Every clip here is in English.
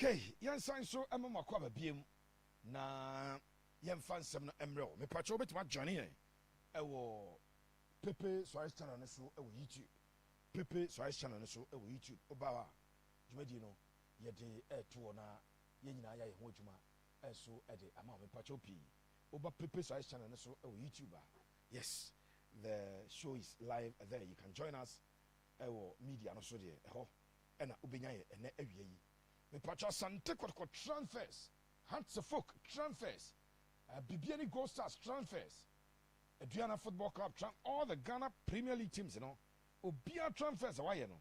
Okay, yan san so emma makwa ba biem na yan fan sem no emre o me pacho betima join here ewo Pepe Soares channel ne so ewo YouTube Pepe Soares channel ne so ewo YouTube obawa djumadi no ye de eto na ye nyina ya ye ho djuma eso e de ama me pacho pi oba Pepe Soares channel ne so ewo YouTube. Yes, the show is live there. You can join us ewo media no so de eho ena obenya ye ene awie yi me pacha Asante Kotoko transfers, Hands of Folk transfers, Bibiani Gold Stars transfers, Adriana Football Club all the Ghana Premier League teams, you know, Obia transfers away, you know.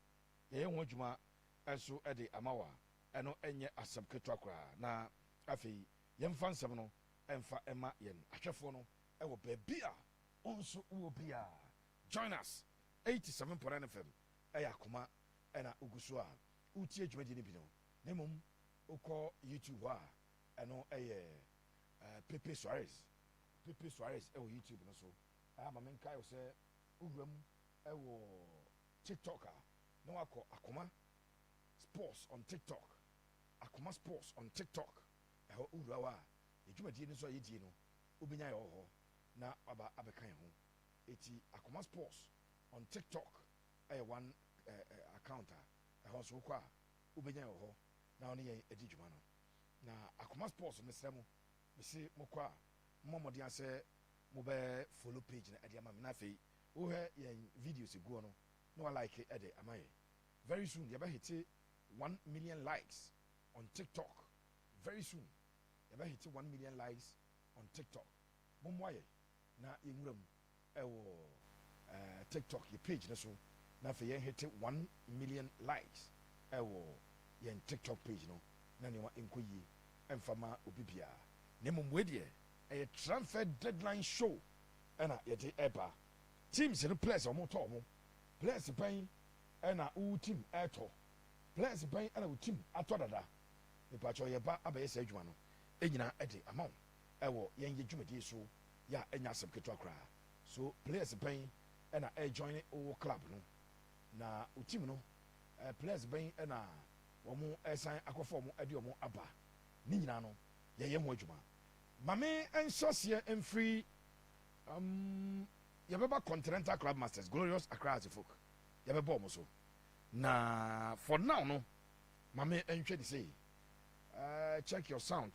Ye wonjuma eso ede amawa eno enye asam ketwakra na afi yem fan sem no emfa ema yen ahwefo no ewo bebia onso wo bia. Join us 87.9 FM eya koma ena uguso a utie dwumadi ne bi no nemum uko YouTube wa eno eye Pepe Soares ewo YouTube no so ama menka yo se uwram ewo TikToker no akọ akoma sports on TikTok akoma sports on TikTok eho uwra wa edwumadi ne so yedi no obenya yo ho na aba abekan ho eti akoma sports on TikTok one account eho so kwa obenya yo ho na oni ye edi dwuma no na akoma sports mesremo mesi mokwa momodi ase mo be follow page na edi ama me na fe wo he ye videos go no no like it ede amaye very soon you be hit 1 million likes on TikTok very soon you be hit 1 million likes on TikTok momwaye na yenwuram ewo TikTok your page na so na fe ye hit 1 million likes ewo yen TikTok page no na ne wa enkoyi emfama obibia ne momwedie a transfer deadline show ena yede eba teams no players o moto mo players ban ena u team eto players ban ena u team ato dada me pa cho ye ba abaye sa adwuma no enyina ede amount ewo yen ye dwumadi so ya enya asem keto akra so players ban ena e join o club no na u team no players ban ena womo esan akofo mo ade omo aba ni nyina no ye ho adwuma mame ensosie emfree yabeba Continental Club Masters Glorious Accra as folk yabeba omo so na for now no mame enhwe di say check your sound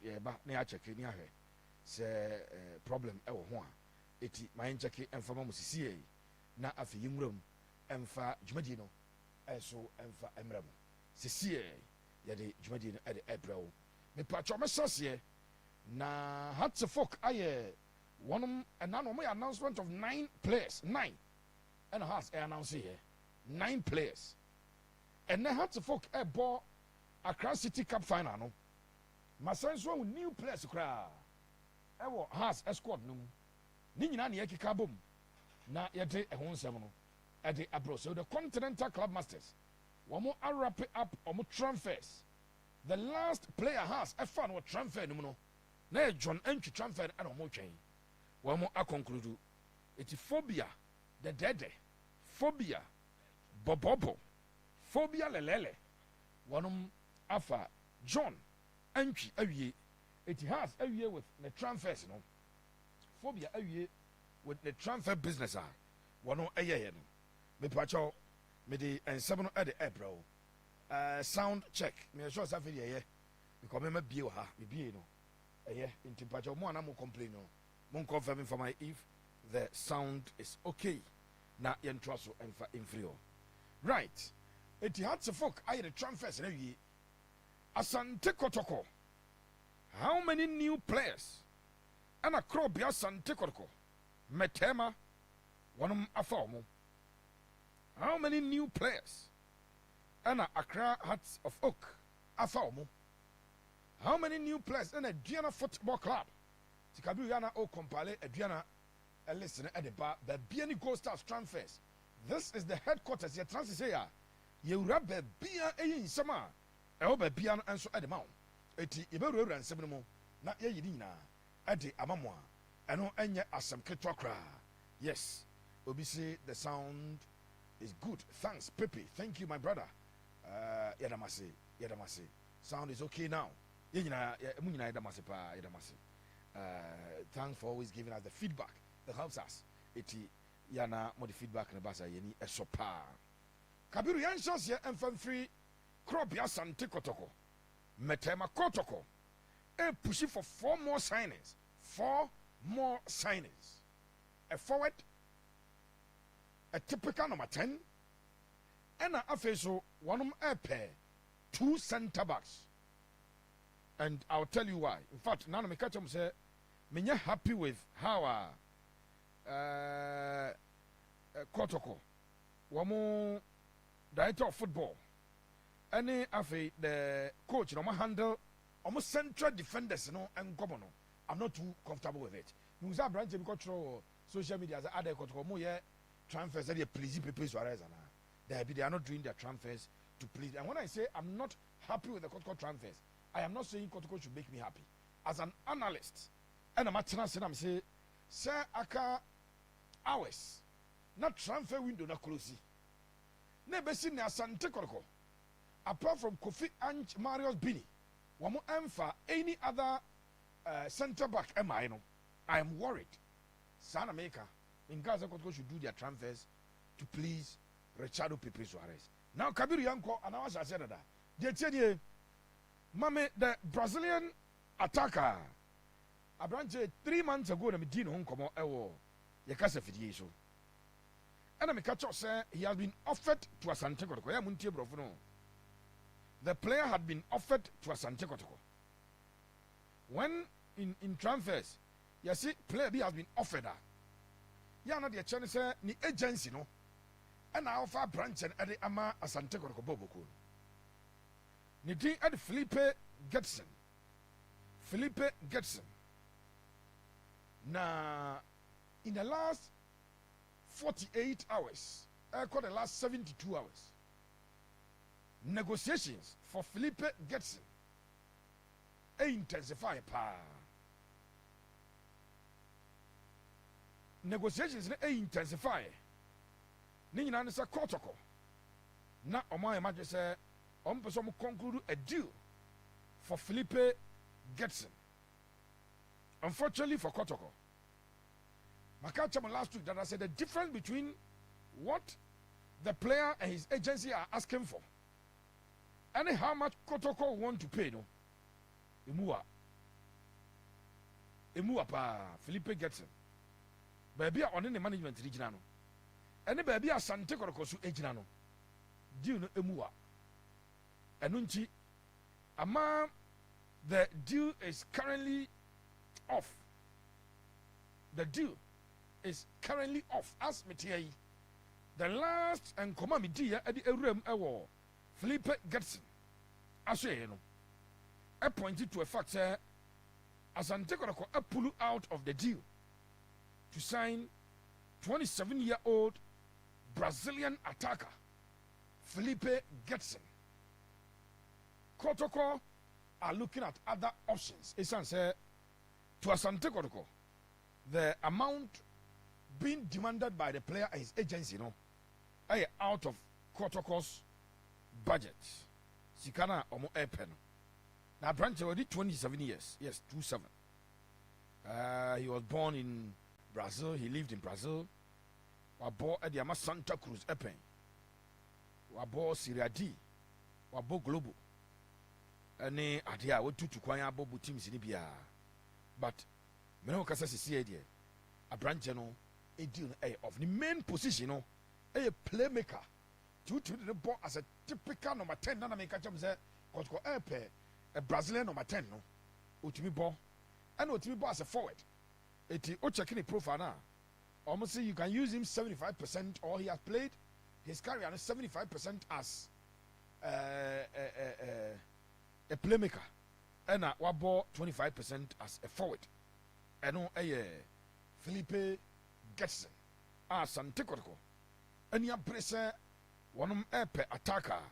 yeba na ya check ni ahwe se problem e wo ho a eti man check emfama musisie na afi yimram emfa dwumadi no eso emfa emram sisie yade dwumadi no e de ebrawo me pacho me sosie na Hatse folk aye one and now my announcement of 9 players 9 and has announced here 9 players and then Hatse folk e ball Accra City Cup final no masanso new players kra e wo has squad no ni nyina na yakika bom na yede e ho nsem no e de abro so the Continental Club Masters womo wrap up omo transfers the last player has a fan what transfer no na John entry transfer and omo twen womo akonkludu eti phobia the dede phobia bobobo phobia lelele wonom afa John entry awie eti has awie with the transfers no phobia awie with the transfer business wono eyeye no me pacho me di ensem no e de ebro sound check me sure say fe ye because me ma bie ha me bie no inti pacho mo ana mo complain no mo confirm for my if the sound is okay na yen trust so emfa infrio right it had to folk I the transfers na wi Asante Kotoko how many new players ana crop ya Asante Kotoko metema wonum afomo how many new players ana Accra Hearts of Oak afomo how many new players in Adriana Football Club tikabi yana o compile Adriana listen at the bar the Biani Gold Stars transfers this is the headquarters your transfer here you rab bia in sama e o bia no enso at the mount eti iberu nsem no na ye yidi nyina ade amamwa eno enye asem ketwa kra yes obi say the sound is good thanks Pepe thank you my brother yadamase Sound is okay now. Thanks for always giving us the feedback that helps us. Yana more the feedback in the basa yeni esopa. Kabiru yan chance ya free crop ya Asante Kotoko. Metema Kotoko. Pushing for 4 more signings. 4 more signings. A forward, a typical number 10, and a so one pair, 2 center backs. And I'll tell you why. In fact, none of me catch them say, me happy with how Kotoko, one director of football, any afe the coach, no handle almost central defenders, and governor. I'm not too comfortable with it. Musa branch because social media as other Kotoko mo transfers that they please people Suarez they are not doing their transfers to please. And when I say I'm not happy with the Kotoko transfers, I am not saying Kotoko should make me happy. As an analyst, and I'm saying, sir, aka hours, not transfer window not close. Never seen Asante Kotoko. Apart from Kofi and Marius Bini, one more for any other center back. I am worried. Sana Maker in Gaza Kotoko should do their transfers to please Richardo Pepe Suarez. Now Kabiru Yanko and I said that. They tell you, Mame, the Brazilian attacker. I branch 3 months ago, the Medina home come out. Yakasa Fidio. And I catch up, sir, he has been offered to Asante Kotoko. The player had been offered to Asante Kotoko. When in transfers, you see, player B has been offered. You know the chance ni agency no, and I offer branch and the ama Asante Kotoko Boboko. Ni di at Felipe Getson. Now, in the last 48 hours, I call the last 72 hours, negotiations for Felipe Getson intensify pa. Negotiations intensify. Ni nyina nsa Kotoko. Na omo imagine say person conclude a deal for Felipe Getson. Unfortunately for Kotoko, Makacham last week that I said the difference between what the player and his agency are asking for and how much Kotoko want to pay, no. Emua pa Felipe Getson. Baby on the management regional. And baby Asante Kotoko su ejinano. Deal no emua. Enunchi ama the deal is currently off. The deal is currently off. As Metiai. The last and Komamidia at the Erem Ewo Felipe Getson. Ashe I pointed to a fact Asante Kotoko pull out of the deal to sign 27-year-old Brazilian attacker Felipe Getson. Kotoko are looking at other options. It's answer to Asante Kotoko. The amount being demanded by the player and his agency, out of Kotoko's budget. Sikana omo epen. Now branch already 27 years. Yes, 27. He was born in Brazil. He lived in Brazil. Wabo Ediama Santa Cruz epen. Wabo Syria D. Wabo Global. Any idea what to kwanya bobu teams in Libya. But Meno Casa see a branch a deal of the main position, a playmaker. To the ball as a typical number 10. Nana make a jump there. A Brazilian number 10, no. Utimi ball. And Utimi ball as a forward. Checking the profile now. Almost say you can use him 75%, or he has played his career 75% as a playmaker. And what ball 25% as a forward. And Felipe Getson. Asante Kotoko. And you press one per attacker.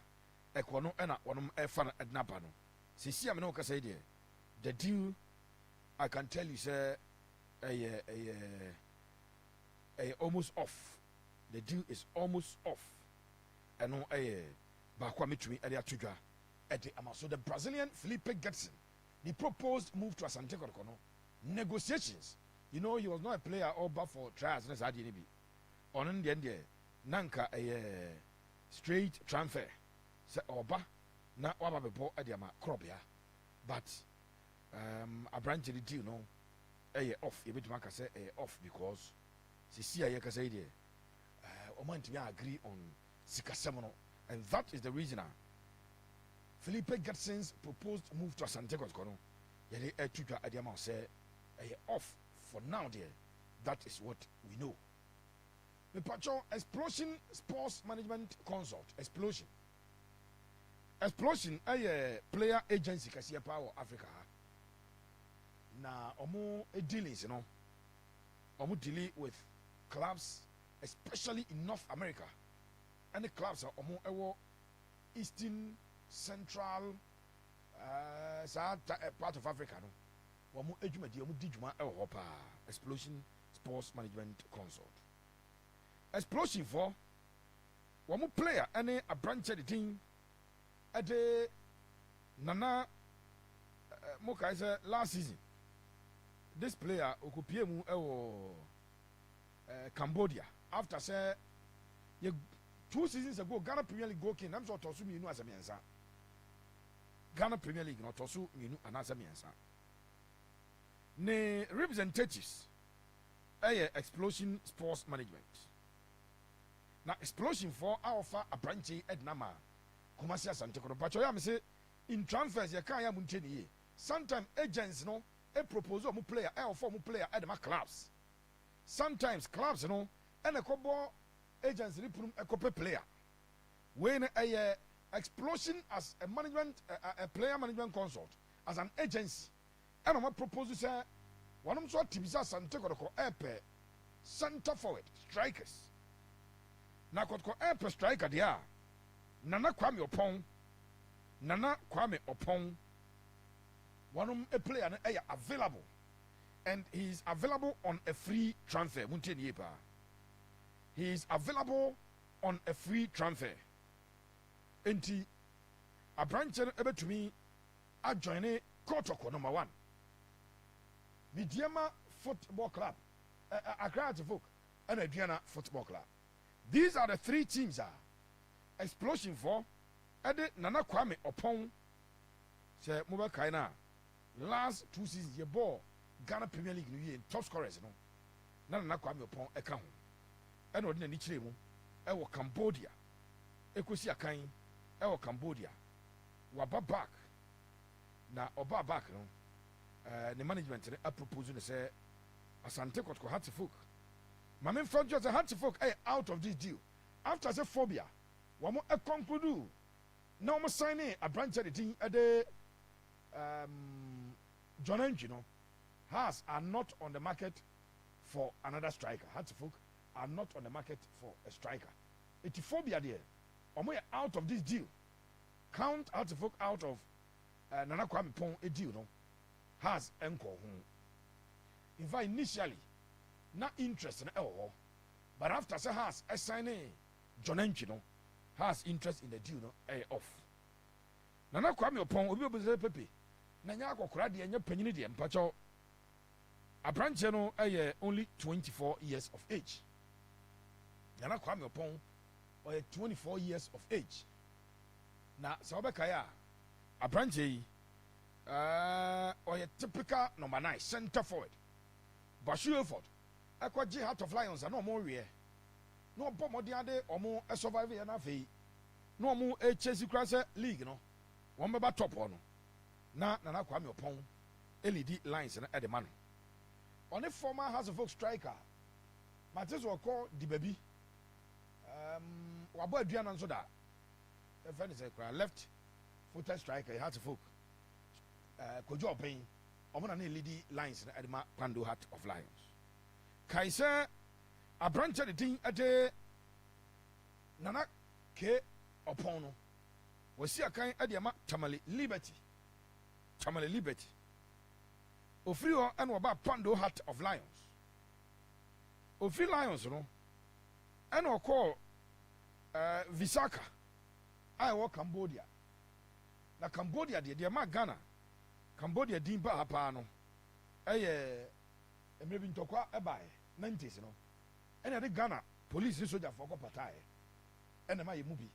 Equano and one fan at Napano. See, I'm no say the deal I can tell you, sir, almost off. The deal is almost off. And no, Bakwamitri, Elia Tuga. So the Brazilian Felipe Getson, the proposed move to Asante Kotoko, negotiations. You know, he was not a player over for trials. On the end, nanka a straight transfer. Se oba na waba bebo adiama krobia, but a branch of the deal no, off. You better say off because see I can say there. Oman to agree on Sikasemono, and that is the reason. Felipe Getson's proposed move to Asante Kotoko. Yet a tutor adiama say off for now. There, that is what we know. The Pacho Explosion Sports Management Consult. Explosion, a player agency Kasia Power Africa. Na omo dealings, you know. Omo dealing with clubs, especially in North America. And the clubs are omo ewo Eastern, Central, part of Africa. No, omo ejumadi omo dijuma ewo pa. Explosion Sports Management Consult. Explosion for one player any a branch of the team at the Nana Moka is last season. This player Okupiemu Cambodia after say 2 seasons ago Ghana Premier League goalkeeper I'm so tosu minu as a miensa. Ghana Premier League not tosu minu anasa miensa. Ne representatives Explosion Sports Management. Now Explosion for our far a branch at Nama Kumasi Asante Kotoko. But I am say in transfers you can't muncheni. Sometimes agents no a proposal mu player a form player at my clubs. Sometimes clubs no and a couple agents reprum a couple player. When a Explosion as a management a player management consult as an agency and I'm proposal say one of them Tibisa Asante Kotoko airpair center forward strikers. Na Kotoko airpair striker there. Nana Kwame Opong. One a player available. And he is available on a free transfer. He is available on a free transfer. Enti a branch able to me I join a Kotoko number 1. Midiama Football Club. Accra Folk and Adriana Football Club. These are the 3 teams. Explosion for Ede Nana Kwame Opong. Say Mobile Kaina. Last 2 seasons, you ball Ghana Premier League New Year top scorers. No, Nana Kwame Opong account. And what did you say? Cambodia. Ekosi Akain. Cambodia. Waba back. Na Oba back. The management a proposal to say Asante Kotoko had to folk. My main front just had to folk out of this deal. After the phobia, one more a conclude. No more signing a branch of the team at the John Engino has are not on the market for another striker. Had to folk are not on the market for a striker. It's phobia there. Or more out of this deal. Count out to folk out of Nana Kwame Pong a deal, no? Has encore. In fact, initially, not interested in all, but after say has a signing, John Enchino has interest in the deal, no, off. Nana Kwame Opong, we will be pepe. Nanya Kokradi and your penny and Pacho. A branch, only 24 years of age. Nana Kwame Opong, or 24 years of age. Now, Sabakaya, a branch, or a typical number 9 center forward. Bashu effort. Akwaji Heart of Lions are no more real. No bomb ade or more a survivor and a fee. No more a Chelsea Crasser League, no. One by top one. Na Nana Kwame Opong LED lines at the man. On a former House of Folk striker, Matis will call the baby. Wabo Adrian Soda. The friend is a left footer striker, Heart of Folk. Kojo Payne. Omona ne lady lines na adema Kwando Heart of Lions. Kaisa a branch of the thing at a Nana K Opono. Was see a kind adema Tamale Liberty. Tamale Liberty. Ofrio and waba Pando Heart of Lions. Ofri Lions, no. And or call Visaka. I walk Cambodia. na Cambodia de ma Ghana Cambodia din ba pa no emre bi ntokwa ebae 90s no ene de Ghana police soldier for kopatae ene ma ye mu bi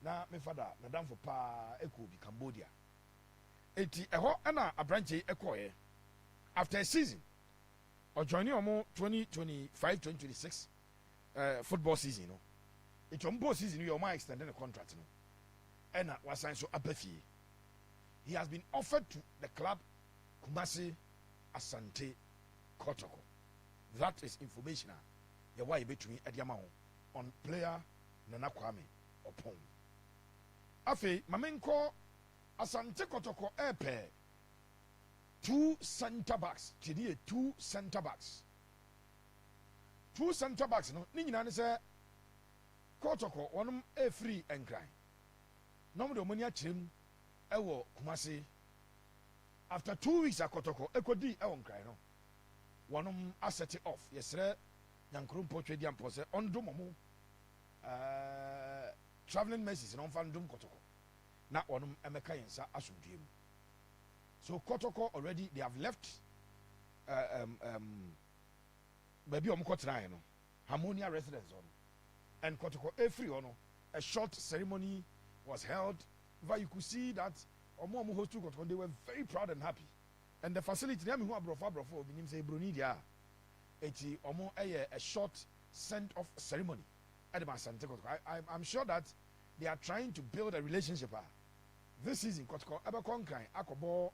na me fada na damfo pa eko bi Cambodia eti eho na abranche ekoye after a season or joining omo 2025-2026 football season no it ombo season you might extend the contract no and was signed so abafi he has been offered to the club Kumasi Asante Kotoko. That is information the why between Ediamao on player Nana Kwame Opon afe mamenko Asante Kotoko epe 2 center backs today 2 center backs no ni nyina ne se Kotoko wonum e free enkran nom de omani akyerem ewo Kumasi after 2 weeks Kotoko ekodi ewo nkran no wonum asset it off yesre nyankrum potwe di ampo se ondom mo traveling messages no fandom Kotoko na wonum emeka yensa asomdwem. So Kotoko already they have left baby omkotra no Harmonia residence on and Kotoko every ono a short ceremony was held where you could see that omo host to Kotoko they were very proud and happy and the facility na me hu abrofo binim say broni dia eti omo a short send off ceremony at the Asante Kotoko. I'm sure that they are trying to build a relationship this season Kotoko abekonkan akobo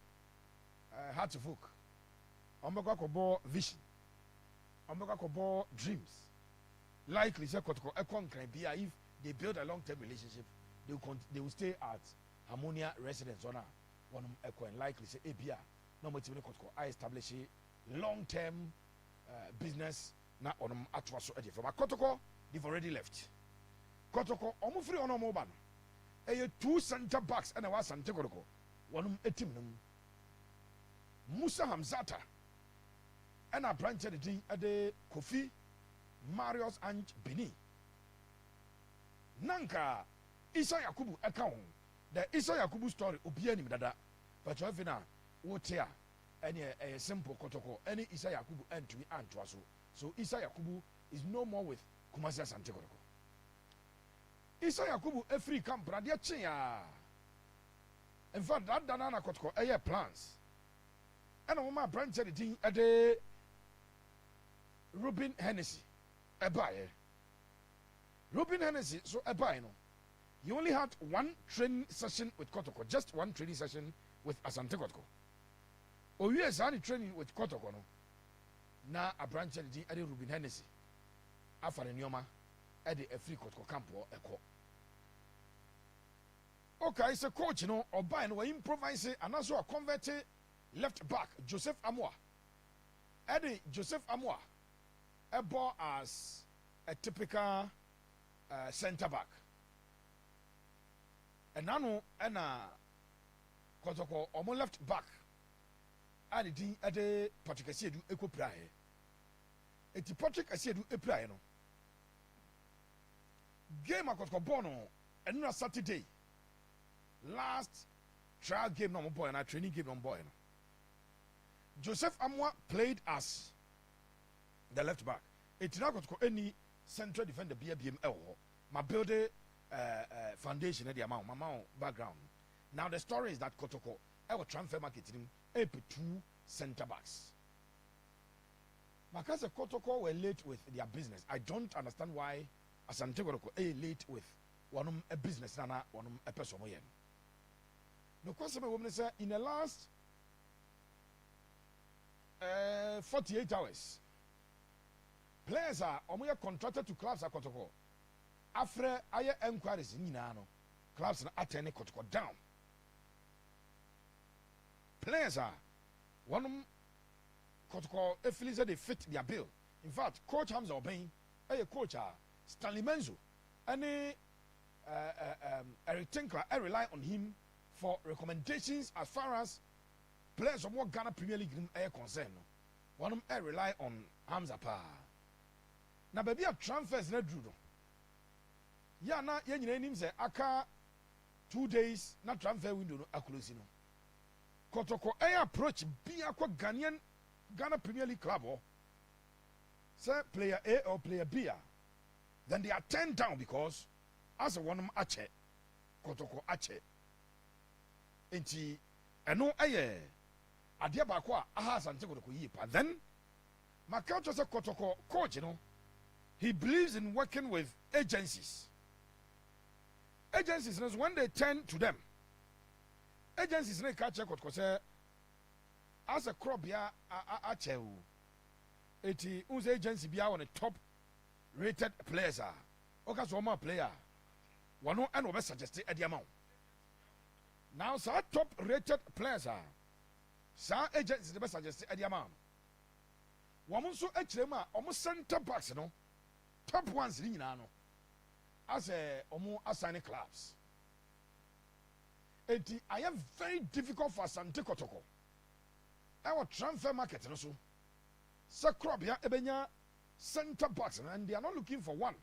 heart to folk akobo vision akobo dreams likely say Kotoko ekonkan bia if they build a long-term relationship they will stay at Harmonia residence on one ekon likely say ebia no motive Kotoko I establish a long-term business na onum atwa so ade from Kotoko they've already left Kotoko omo free ono mo ba no 2 center backs and was Asante Kotoko one team Musa Hamzata and a branch at the Kofi Marius and Bini Nanka Isa Yakubu account the Isa Yakubu story obiani dada but you have na what here any a simple Kotoko any Isa Yakubu and to me and so Isa Yakubu is no more with Kumasi Asante Kotoko. Isa Yakubu a free camp radia chia. In fact, that Danana Kotoko air plans. And a woman branch at the Ruben Hennessy a buyer. Ruben Hennessy so a buyer no. You only had one training session with Kotoko, just one training session with Asante Kotoko. Oh yes, only training with Kotoko no. Na a branch at the Ruben Hennessy. After the Nyoma at the free Kotoko camp or a co. Okay, it's a coach, you know, or buying or improvising and also a converted left back, Joseph Amoa. Eddie Joseph Amoa, a ball as a typical center back. And now, and Kotoko, almost left back. Adding at the Patrick Asiedu Eco Prae. It's Patrick Asiedu Eprae. Game of Kotoko Bono, and not Saturday. Last trial game no boy and a training game no boy. Joseph Amoa played as the left back. It did not go any central defender BBML. My building foundation at the amount, my background. Now the story is that Kotoko, I will transfer marketing up 2 center backs. Because the Kotoko were late with their business. I don't understand why Asante Kotoko late with one a business and one a person. No question woman say in the last 48 hours, players are contracted to clubs at Kotoko. After higher enquiries in Nano, clubs are attending Kotoko down. Players are one Kotoko if they fit their bill. In fact, Coach Hamza Obain, a coach Stanley Menzo, any Eric Tinkler, I rely on him for recommendations as far as players of what Ghana Premier League are concerned. One of them I rely on Hamza Pa. Now, baby, transfers not Drudo. Ya na yenye names aka 2 days na transfer window no akolosi no Kotoko approach bi akwa Ghana Premier League club say player A or player B then they are turned down because as a one ache Kotoko ache enti eno adia ba kwa aha Asante Kotoko yi pa then Macau just a Kotoko coach, he believes in working with agencies. Agencies, when they turn to them, agencies they catch a Kotoko say, as a crop ya acheu, eti unze agency be on the top rated players are. Okay, so more player, one no and over suggested at the amount. Now, so top rated players are, some agencies the best suggested at the amount. Woman so actually almost center backs, top ones in as a assigning clubs. I am very difficult for Asante Kotoko. Our transfer market also. Sakrobia ebenya center backs and they are not looking for one.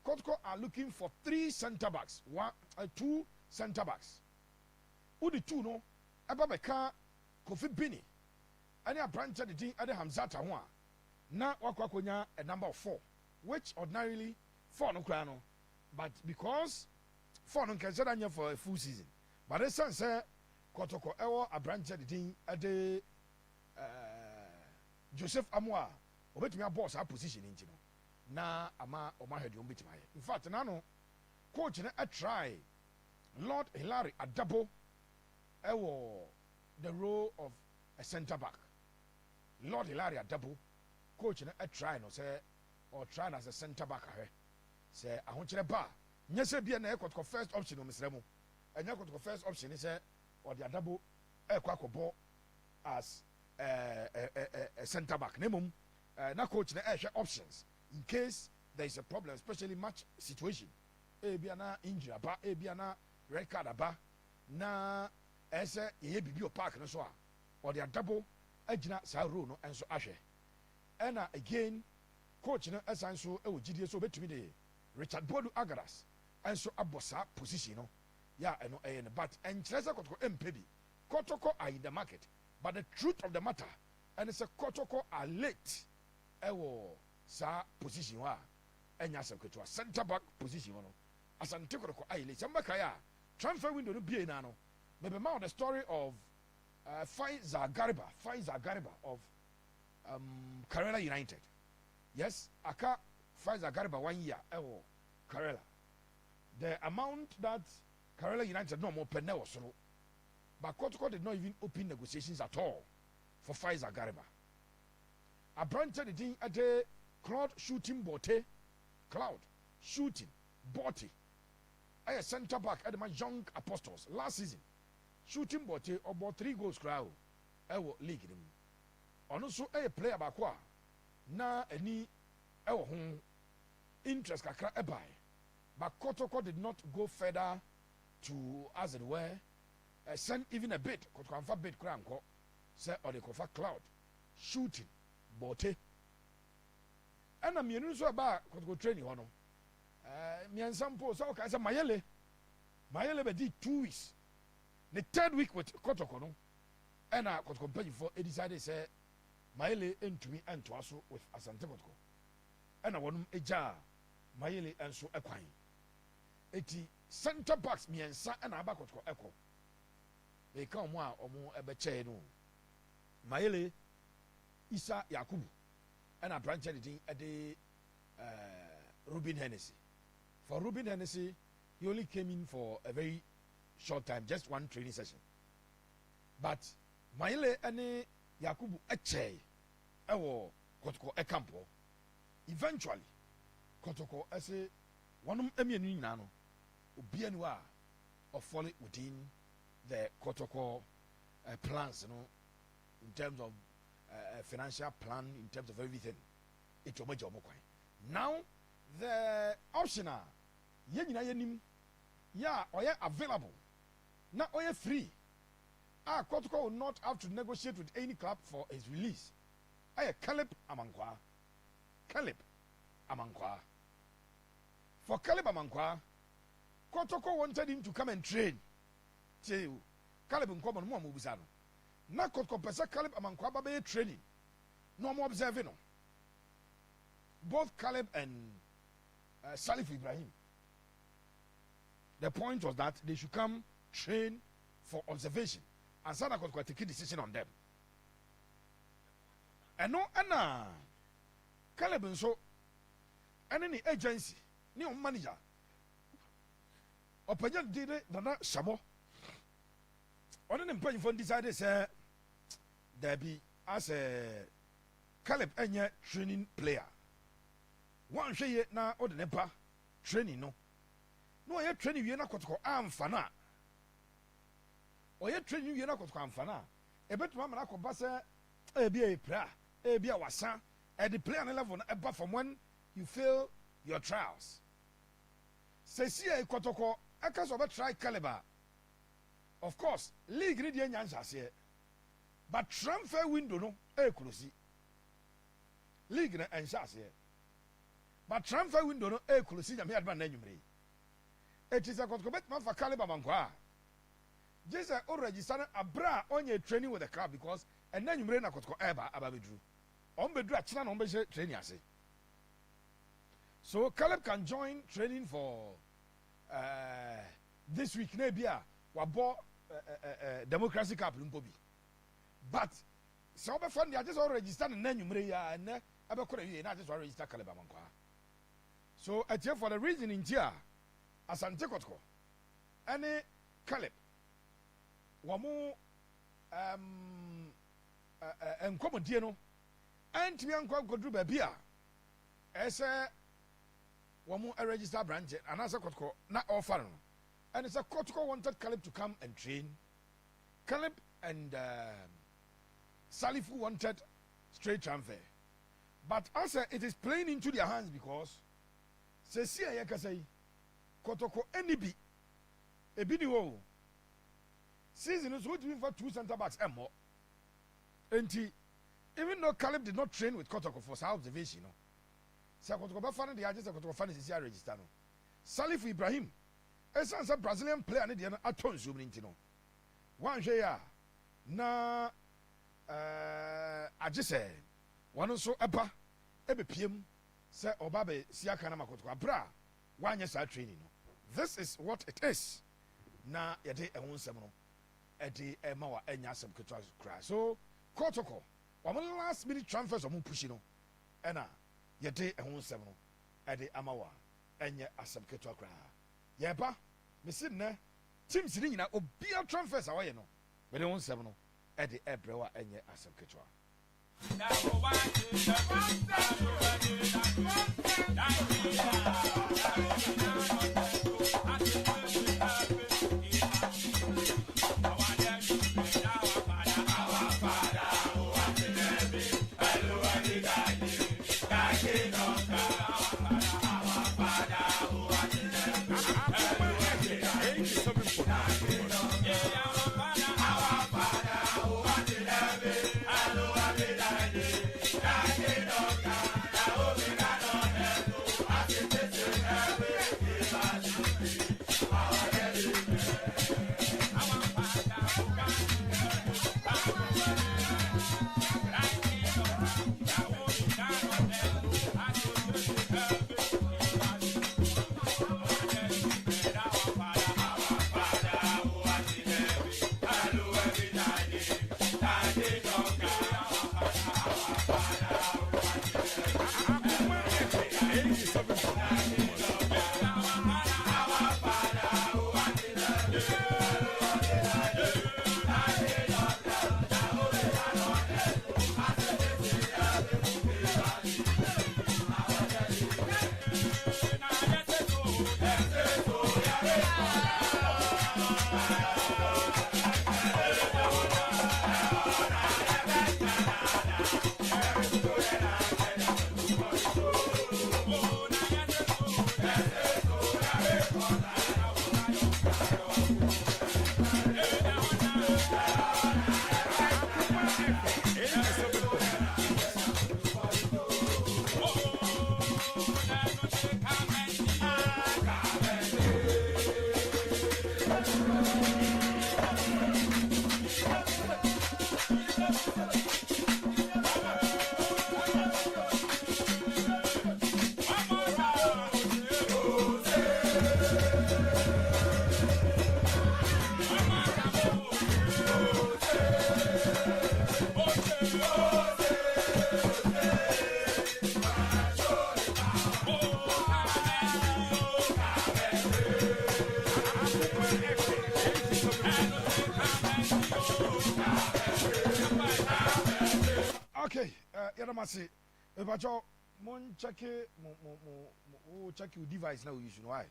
Kotoko are looking for 3 center backs, 2 center backs. Udi 2 no ababeka Kofi Bini. Any a branch of the team at the Hamzata one. Na wakwakonya a number of 4, which ordinarily 4 no crano, but because 4 no consider for a full season. But the son say Kotoko ewo a branch of the team at the Joseph Amwa obetumi boss our position in na ama omahedi ombetumi. In fact nano coach na a try Lord Hilary Adabo ewo the role of a center back. Lord Hilary Adabo coach na try no say or try as a center back say I want you to bar nyese bia na ekotko first option no mesremo enya ekotko first option is say or the double ekwakobo as a center back nemum na coach na options in case there is a problem, especially match situation bia na injury aba bia na red card aba na ese ye bibio park no so a or the double agina sa rule no enso ahwe. And again, coach no esanso e wogidie so betumi de Richard Bodu Agaras and so abosa position no ya eno but enchereza Kotoko MPB Kotoko are in the market, but the truth of the matter and it's a Kotoko are late ewo sa position wa enya sekweto center back position no Asante Kotoko are late sambaka ya transfer window no bie na no maybe ma the story of Faiza Gariba of Karela United. Yes, Aka Faiza Gariba 1 year Karela. The amount that Karela United no more penny was so, but Kotoko did not even open negotiations at all for Faiza Gariba. A branch of the thing at the Cloud shooting bote, I a center back at my young apostles last season. Shooting bote about 3 goals crowd. I will league him. Also a player bakwa na any interest kakra ebai. But Kotoko did not go further to, as it were, send even a bit. Kotoko bit cranko say or the kofa cloud shooting bote. And I'm so about Kotoko training hono. Me and some post so I say Mayele be did 2 weeks. The 3rd week with Kotoko no. And I could compare you for a decided say Maele into me and to us with Asante Kotoko. And I want a jar Maele and so equine. 80 center backs me and sa and Abakotko echo. They come one or more a beche no. Maele Isa Yakubu and I branched it at the Ruben Hennessy. For Ruben Hennessy, he only came in for a very short time, just 1 training session. But Maele ane Yakubu eche ewo Kotoko ekampo. Eventually, Kotoko ese wanum emienu nyina no obianu a of falling within the Kotoko plans, in terms of financial plan, in terms of everything. It's your major mokwai. Now the optional yenyina yenim ya oya available. Now oya free. Kotoko will not have to negotiate with any club for his release. Caleb Amankwa. For Caleb Amankwa, Kotoko wanted him to come and train you. Caleb and Common Mom Buzano. Na Kotoko pesa Caleb among Kwababe training. No more observing. Both Caleb and Salif Ibrahim. The point was that they should come train for observation. And Sana Kotoko take a decision on them. And no, Anna Caleb and so, and any agency, new manager. Opinion did it, Nana Shamo. On an important phone decided, say, there be as a Caleb Enya training player. One shay na or the Nepa training no. No, I training you not am fana. Or you training you not fana. A better man I could pass a be a prayer, a be a wasa, at the player level above from when you fail your trials. Say, see a Kotoko, I can't over try caliber. Of course, league need the answers here. But transfer window no, close. League and answers here. But transfer window no, close. I'm here at my name. It is a Kotoko man for caliber manqua. Just already started a bra on your training with the club because and then you bring a Kotoko eba ababidru. On bedru a china on base training, I say. So Caleb can join training for this week. Maybe we bought Democracy Cup Lumpobi. But so fun, they just already registered and then you may and I just already register Caleb Amankwa. So at here for the reason in here, Asante Kotoko, any Caleb, Wamu and Comodiano, and Tianqua could do beer. As a Wamu a register branch, and as a Kotoko, not all foreign. And it's a Kotoko wanted Caleb to come and train. Caleb and Salifu wanted straight transfer. But also it is playing into their hands because Cecia Yakasai Kotoko NB a bini season is waiting for 2 center backs and more. And even though Caleb did not train with Kotoko for some observation, so Kotoko fan the agents of Kotoko fan is register. Salif Ibrahim, a Brazilian player, and the Aton Zubin. One year na I just say one also Eba PM say Obabe Siakana Makotoko Bra 1 year training. This is what it is. Na yade e won sem no e de e ma wa enya sem ketwa kra. So Kotoko one last minute transfers omo push no e na yade e won sem no e de ama wa enya asem ketwa kra. Ye ba me sin na teams ni nyina obia transfers awaye no me de won sem no e de e brewa enya asem ketwa. Okay, Yadamasi, if mon check check your device now. You should know why.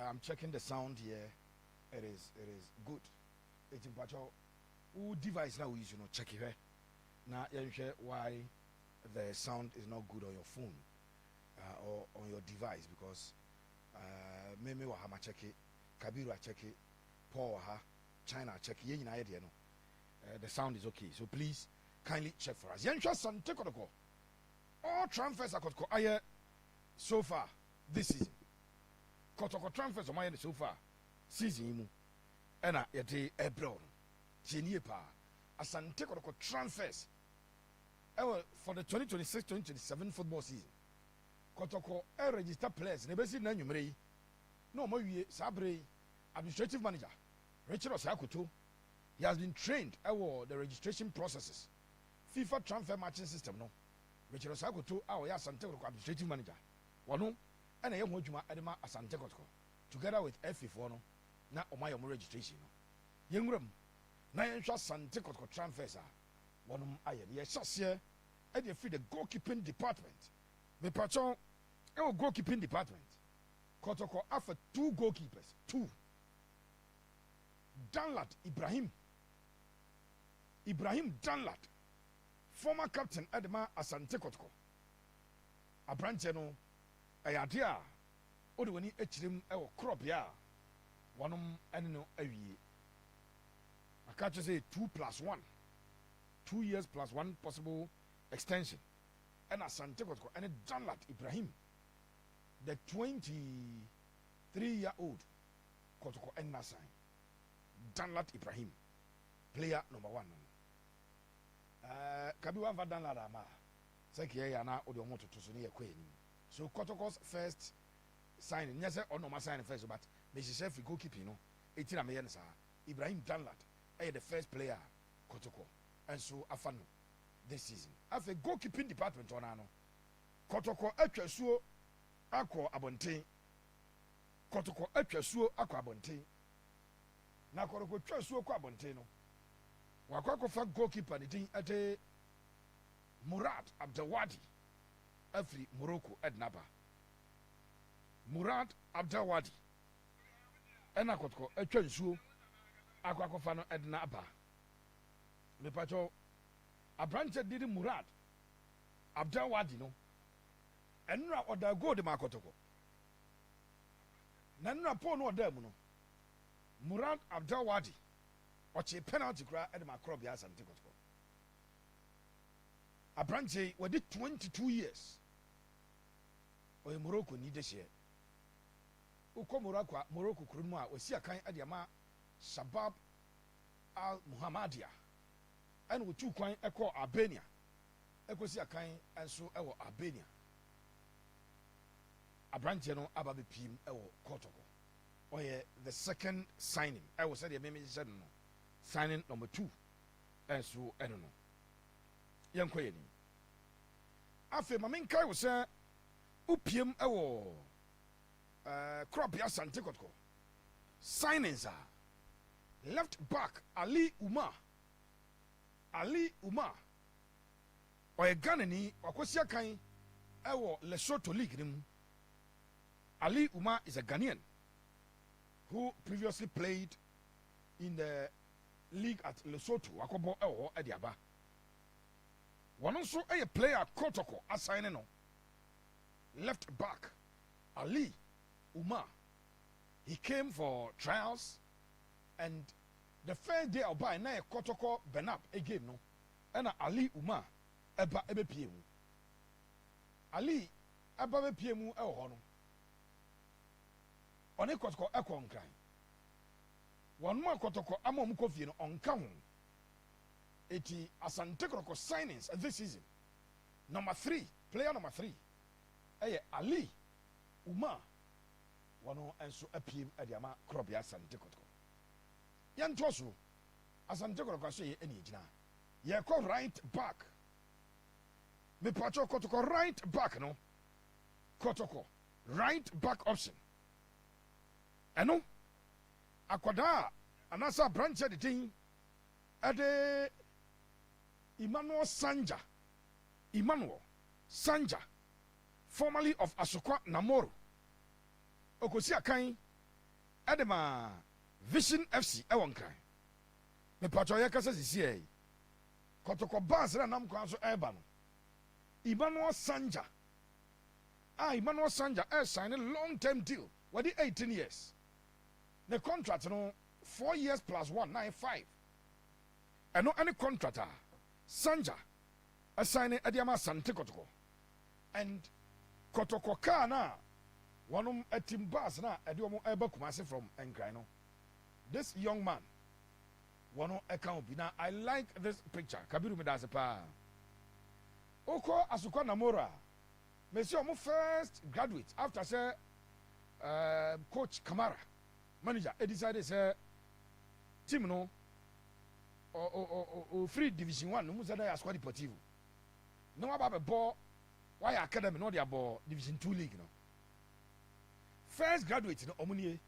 I'm checking the sound here. It is good. It's in pacho. Device now you should know check it. Now you share why the sound is not good on your phone or on your device because Meme Wahama check it, Kabiru check it, Paul Waha, China check it. The sound is okay. So please kindly check for us. Asante Kotoko. All transfers are Kotoko so far this season. Kotoko transfers on my so far season. And yete Ebron. Genie pa. Asante Kotoko transfers. For the 2026-2027 football season. Kotoko register players. Nebesi na numere. No more Sabre administrative manager. Richard Osakuto. He has been trained the registration processes. FIFA transfer matching system no. Richard Osakuto Asante Kotoko administrative manager. Wano and a young Edema Asante Kotoko. Together with F4 no. Na omayo registration no. Yengram. Na yensha Asante Kotoko transfers are. Wanum aye. Yes, here. And you feed the goalkeeping department. Me patron goalkeeping department. Kotoko after 2 goalkeepers. 2. Danlat Ibrahim Danlat, former captain Edema Asante Kotoko. Abrante no ayadea odewani echirim crop ya wanum enno awie. Akache say 2+1. 2 years plus 1 possible extension. And Asante Kotoko and Danlat Ibrahim, the 23-year-old Kotoko and Nasai. Danlat Ibrahim, player number 1. Kabiwa Danlat Ama. Seki yana odiomoto to suni ekweni. So Kotoko's first signing, yes, or no signing first, but Mrs. Sheffield goalkeeping, no. 18 Americans Ibrahim Danlat, the first player Kotoko, and so Afano this season. After goalkeeping department on ano, Kotoko etwesuo akọ abonten. Kotoko etwesuo akọ abonten. Na Kotoko etwesuo akọ abonten no. Wakọ fa goalkeeper ni din ate Murad Abdelwadi afri Morocco Ednaba. Murad Abdelwadi. Ena Kotoko etwesuo akọ fa no Ednaba. Me pacho Abrante did Murad Abdelwadi no. Enra oda go de Makotoko. Nanra po no oda mu no. Murad Abdelwadi oche penalty kra e de makro bia Asante Kotoko. Abrante we did 22 years. O Morocco ni de share. Uko Morocco kurunmu a osi akan e de ma Shabab Al Muhammadia. And we two kwan eko Albania. Eko si akan enso ewo Albania. Abrante no ababe pim ewo Kotoko. Oye the second signing. I was said the meme said no. Signing number 2. Enso eno no. Yanko yeni. Afe maminkai wo say upiem ewo crop ya Asante Kotoko. Signings are left back Ali Umar. Oye Ghanani wakosi akan ewo Lesotho League nim. Ali Umar is a Ghanaian who previously played in the league at Lesotho. Wakobo ewo ediaba. One also a player Kotoko assigning no. Left back Ali Umar. He came for trials and the first day of buy na Kotoko Benap a game no. And Ali Umar eba ebepie mu. Ali eba ebepie mu e ho no. One Kotoko ekon kan. One more Kotoko amom kofie no onka ho. eti Asante Kotoko signings this season. Player number 3. Ali Uma wano enso apiem adiama krobia Asante Kotoko. Yantoso Asante Kotoko so ye eni gina. Ye call right back. Me pacho Kotoko right back no. Kotoko right back option. Eno akwada anasa branch the thing ade Emmanuel Sanja, formerly of Asokwa Namoro. Okosi akan edema Vision FC ewonkran. Me pacho ye kasa sisi e. Kotoko bas na nam kwan so eba no. Emmanuel Sanja signed a long-term deal. What the 18 years? The contract, 4 years plus 1, 9-5. And no any contractor. Sanja assigning Adiama Asante Kotoko. And Kotoko Kana, one a team bus na Adiomo Eba Kumasi from Enkrino. This young man, one account. Now I like this picture. Kabiru Medasepa. Oko Asukwa Namora. Monsieur, my first graduate after say Coach Kamara, manager, he decided say team no or free Division 1 no musa da squad deportivo. No about the ball why academy no their ball Division 2 league no. First graduate no omunie.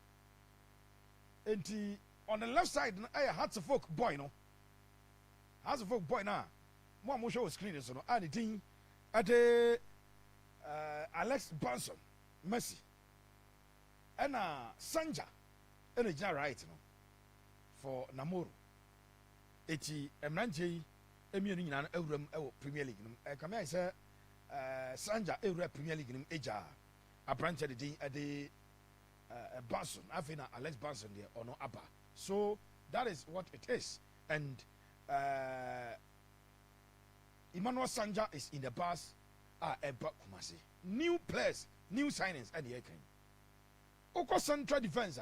Enti on the left side Hartlepool boy no. Hartlepool boy na mo show screen so no the thing at the Alex Banson, Messi, and Sanja, and a right no for Namoro. Eti Emranche, Emian Eurum Premier League. Come I say Sanja Eura Premier League in Eja, a branch of the Banson, Afina Alex Banson there or no Abba. So that is what it is. And Emmanuel Sanja is in the bus. Eba Kumasi. New players, new signings at the Ekin. Oko central defense.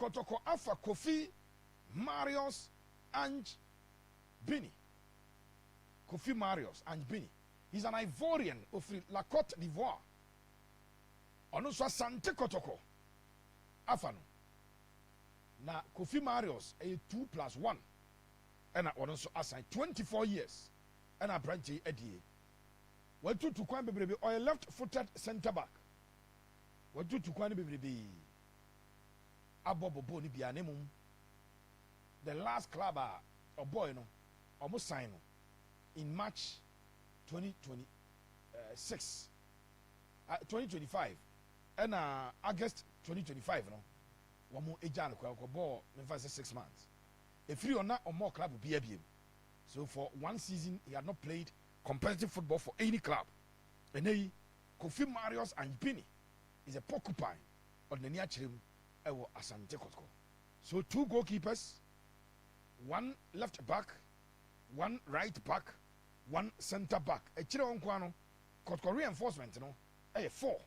Kotoko Alpha Kofi Marius and Bini. Kofi Marius and Bini. He's an Ivorian of La Côte d'Ivoire. Onoswa Asante Kotoko. Afano. Na Kofi Marius a 2+1. And I also assigned 24 years. And a branch Eddie. What to Kwan baby or a left-footed centre back? What to Kwan baby? Abobo Boni Bianemum. The last club or boy no almost signed in March 2026. 2025. And August 2025 no. One more age ball in 6 months. If you are not or more club will be able. So for one season, he had not played competitive football for any club. And then Kofi Marius and Bini is a porcupine on the near chim ewo Asante Kotoko. So 2 goalkeepers, 1 left back, 1 right back, 1 centre back. A chiro on kwano Kotoko reinforcement no 4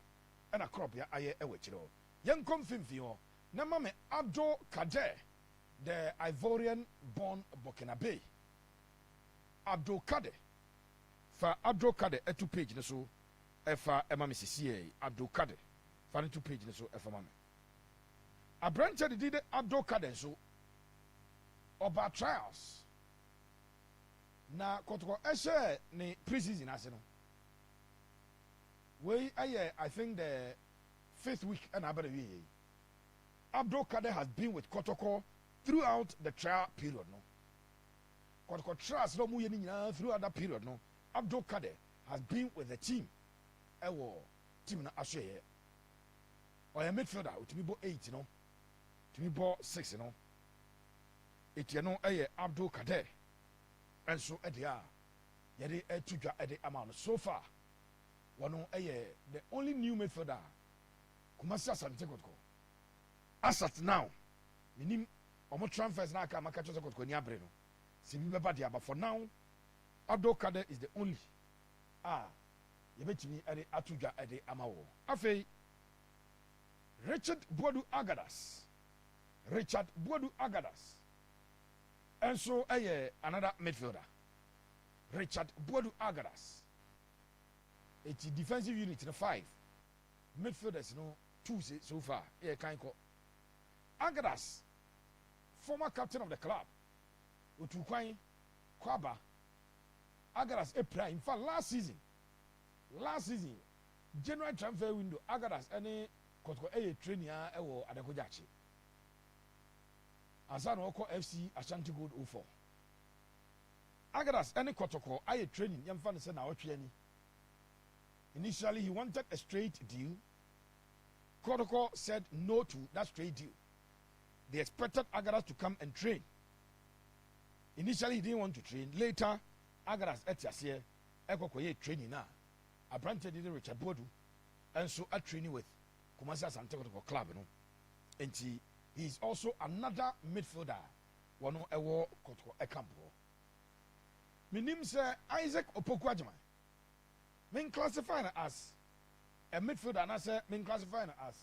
and a crop ya aye ewe chiro. Young confirm na mame Ado Kader, the Ivorian born Burkinabe. Abdul Kader fa Abdul Kader etu page ne so efa ema mesisi Abdul Kader fa ne tu page ne so efa mame Abrante de did Abdul Kader so oba trials na Kotoko ehye ne preseason ase no we I think the 5th week and abere we Abdul Kader has been with Kotoko throughout the trial period no Kotoko trust no mu throughout that period no Abdul Kader has been with the team team na ashe or a midfielder to be 8 no to be 6 no it no Abdul Kader and so edia yede etudwa ede amount so far one the only new midfielder Kumasi Asante Kotoko as at now minim omo transfers na aka maka chose Kotoko ni abre no but for now, Abdul Kader is the only. Yebetimi ade atuja ade amawo. Afei, Richard Boadu Agadas. And so another midfielder, Richard Boadu Agadas. It's a defensive unit in 5 midfielders, 2 so far. Kind of Agadas, former captain of the club, Utukwai Kwaba. Agadas April. In fact, last season, January transfer window, Agadas any Kotoko training at the Kojachi. Asante FC Asante Gold 04. Agadas any Kotoko training. Yamfan said now training. Initially, he wanted a straight deal. Kotoko said no to that straight deal. They expected Agadas to come and train. Initially, he didn't want to train. Later, Agadas etiasie ekokoye training na. Apparently, did Richard Boadu, and so a training with Kumasi Asante Kotoko club. And he is also another midfielder. One ewo Kotoko ekampo. My name is Isaac Opoku-Agyeman. Men classify as a midfielder, and I say men classify as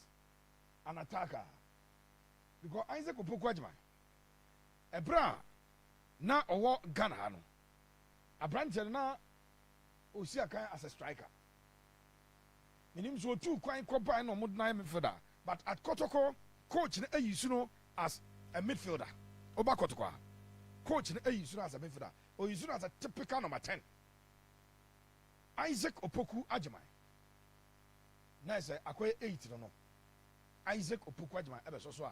an attacker. Because Isaac Opoku-Agyeman, a bra na owo Ghana no. A branch na Osiaka as a striker. Meaning so two quite combine no mod nine midfielder. But at Kotoko, coach na Eyusuno as a midfielder. Oba Kotoko. Coach na Eyusuno as a midfielder. Or Eyusuno as a typical number 10. Isaac Opoku-Agyeman. Na say akoye 8 no. Isaac Opoku-Agyeman ebe so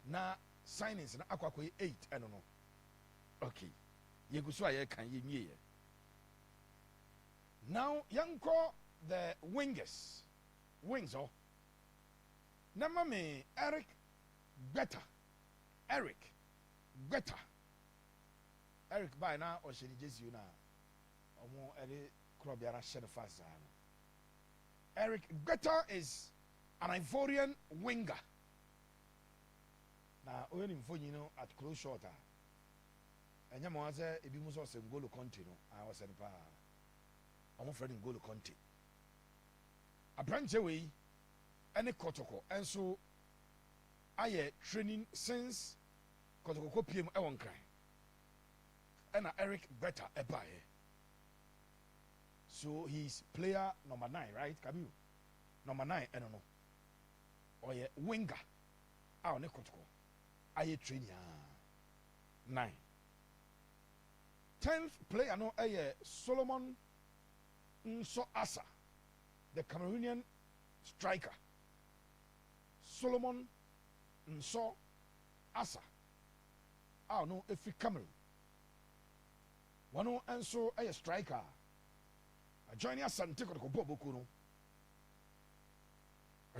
na signings na akoye 8 no. Okay. Yegusu aye kan ye nye. Now yanko the wings oh. Nama me Eric Gbeta. Eric by na o sheni Jesu na omo ere krobiara shed fast. Eric Gbeta is an Ivorian winger. Na oyen info at close shot. Enya mo ase ebi mu so se Ngolo Conte no I was en pa omo friend Ngolo Conte abranche we ene Kotoko enso aye training since Kotoko ko piem e won kran ena Eric Gbeta ebaye, so he's player number 9, right? Kabiru number 9 eno no oye winger a one Kotoko aye training 9. 10th player no Solomon Nso Asa, the Cameroonian striker. Solomon Nso Asa. No, if we Cameroon. One Enso a striker. Joining Asante Kotoko Bobokuno.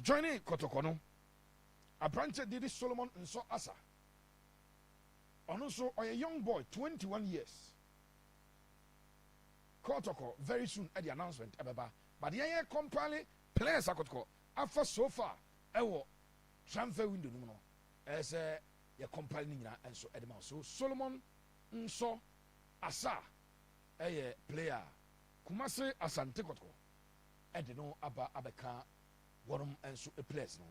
Joining Kotoko no. A branch did Solomon Nso Asa. And also a young boy, 21 years. Kotoko very soon at the announcement but the company players Kotoko after so far transfer window no as a company and so edema so Solomon Nso Asa a player Kumasi Asante Kotoko no abeka one and so a place no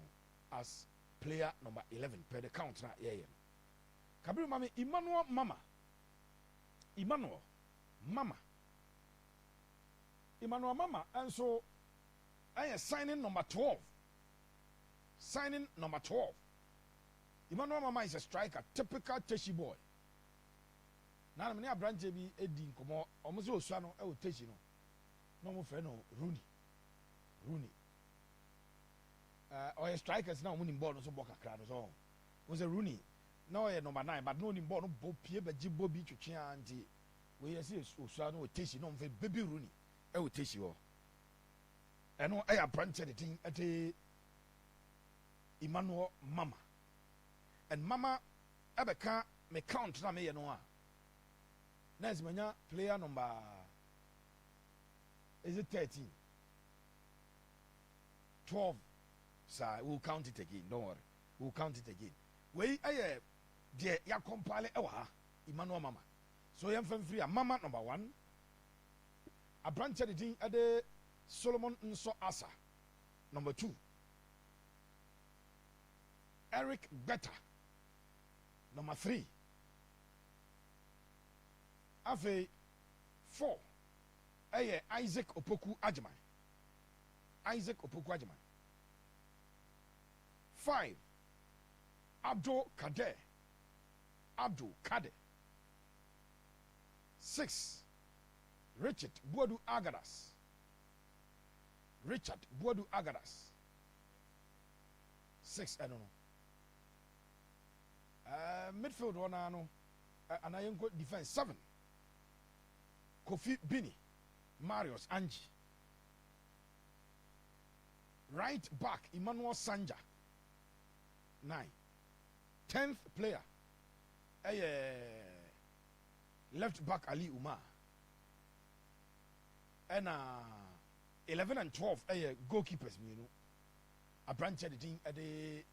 as player number 11 per the count na Kabiru mami Emmanuel Mama, and so I am signing number 12. Emmanuel Mama is a striker, typical Teshi boy. Now, I'm a branch be Eddie Como, almost so son of Teshi. No more friend, Rooney. Or strikers now winning ball, so Boca Crowd was a Rooney. No, number 9, but no in ball, no Bopie, but Jibbobi to Chianti. We see Usano Teshi, no baby Rooney. I will teach you. I know I have branched the thing at Emmanuel Mama. And Mama Abeka may count na me no. Next mania player number is it 13? 12. Sir, we'll count it again. Don't worry. We'll count it again. We dear ya compile Emmanuel Mama. So I'm free Mama number 1. A branch of the thing at the Solomon Nso Asa. Number 2. Eric Gbeta. Number 3. afei 4 ɛyɛ Isaac Opoku Agyeman. Isaac Opoku Agyeman. 5 Abdul Kader. Abdul Kader. 6 Richard Buadu Agadas. Richard Buadu Agadas. 6, I don't know. Midfield one ano. And I go defense 7. Kofi Bini. Marius Angie. Right back Emmanuel Sanja. 9. 10th player. Left back Ali Umar. And 11 and 12 goalkeepers, you know. A branch editing at the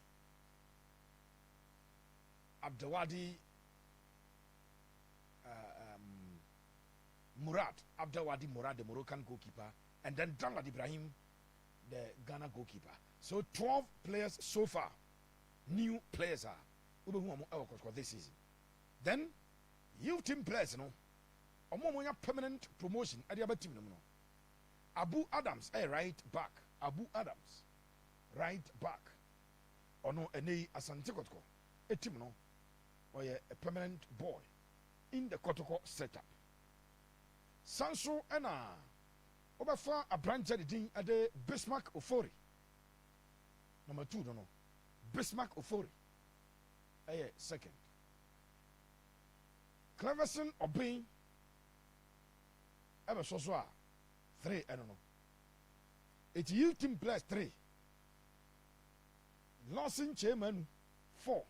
Abdawadi Murad. Abdawadi Murad, the Moroccan goalkeeper. And then Danlad Ibrahim, the Ghana goalkeeper. So 12 players so far. New players are this season. Then youth team players, no. Omomonya permanent promotion at the other team, no. Abu Adams, right back. Abu Adams, right back. Or no, Asante Kotoko, a team, no. Or a permanent boy in the Kotoko setup. Sanso and Obafa a branch at the Bismarck Ofori. Number 2, no. Bismarck Ofori. Second. Cleverson Obey. Ever so 3, I don't know. It's youth team players 3. Lawson Chairman 4.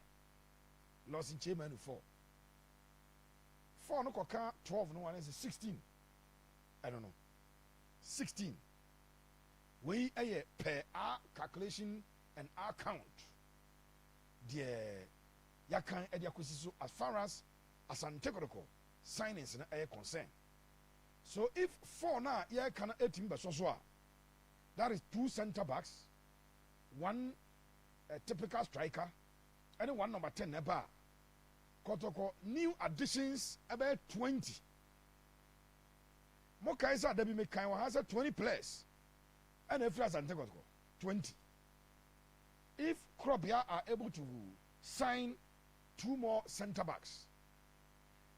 Lawson Chairman 4. 4 no koka 12 no one is 16. I don't know. 16. We per our calculation and our count. The yakan ediakusiso as far as Asante Kotoko signings are concerned. So if 4 now yeah can 18 that is 2 center backs, 1 typical striker, and 1 number 10 neba. Kotoko new additions about 20. Mokaisa Debi Mekaiwa has 20 players. And if Asante Kotoko 20. If Krobia are able to sign 2 more center backs,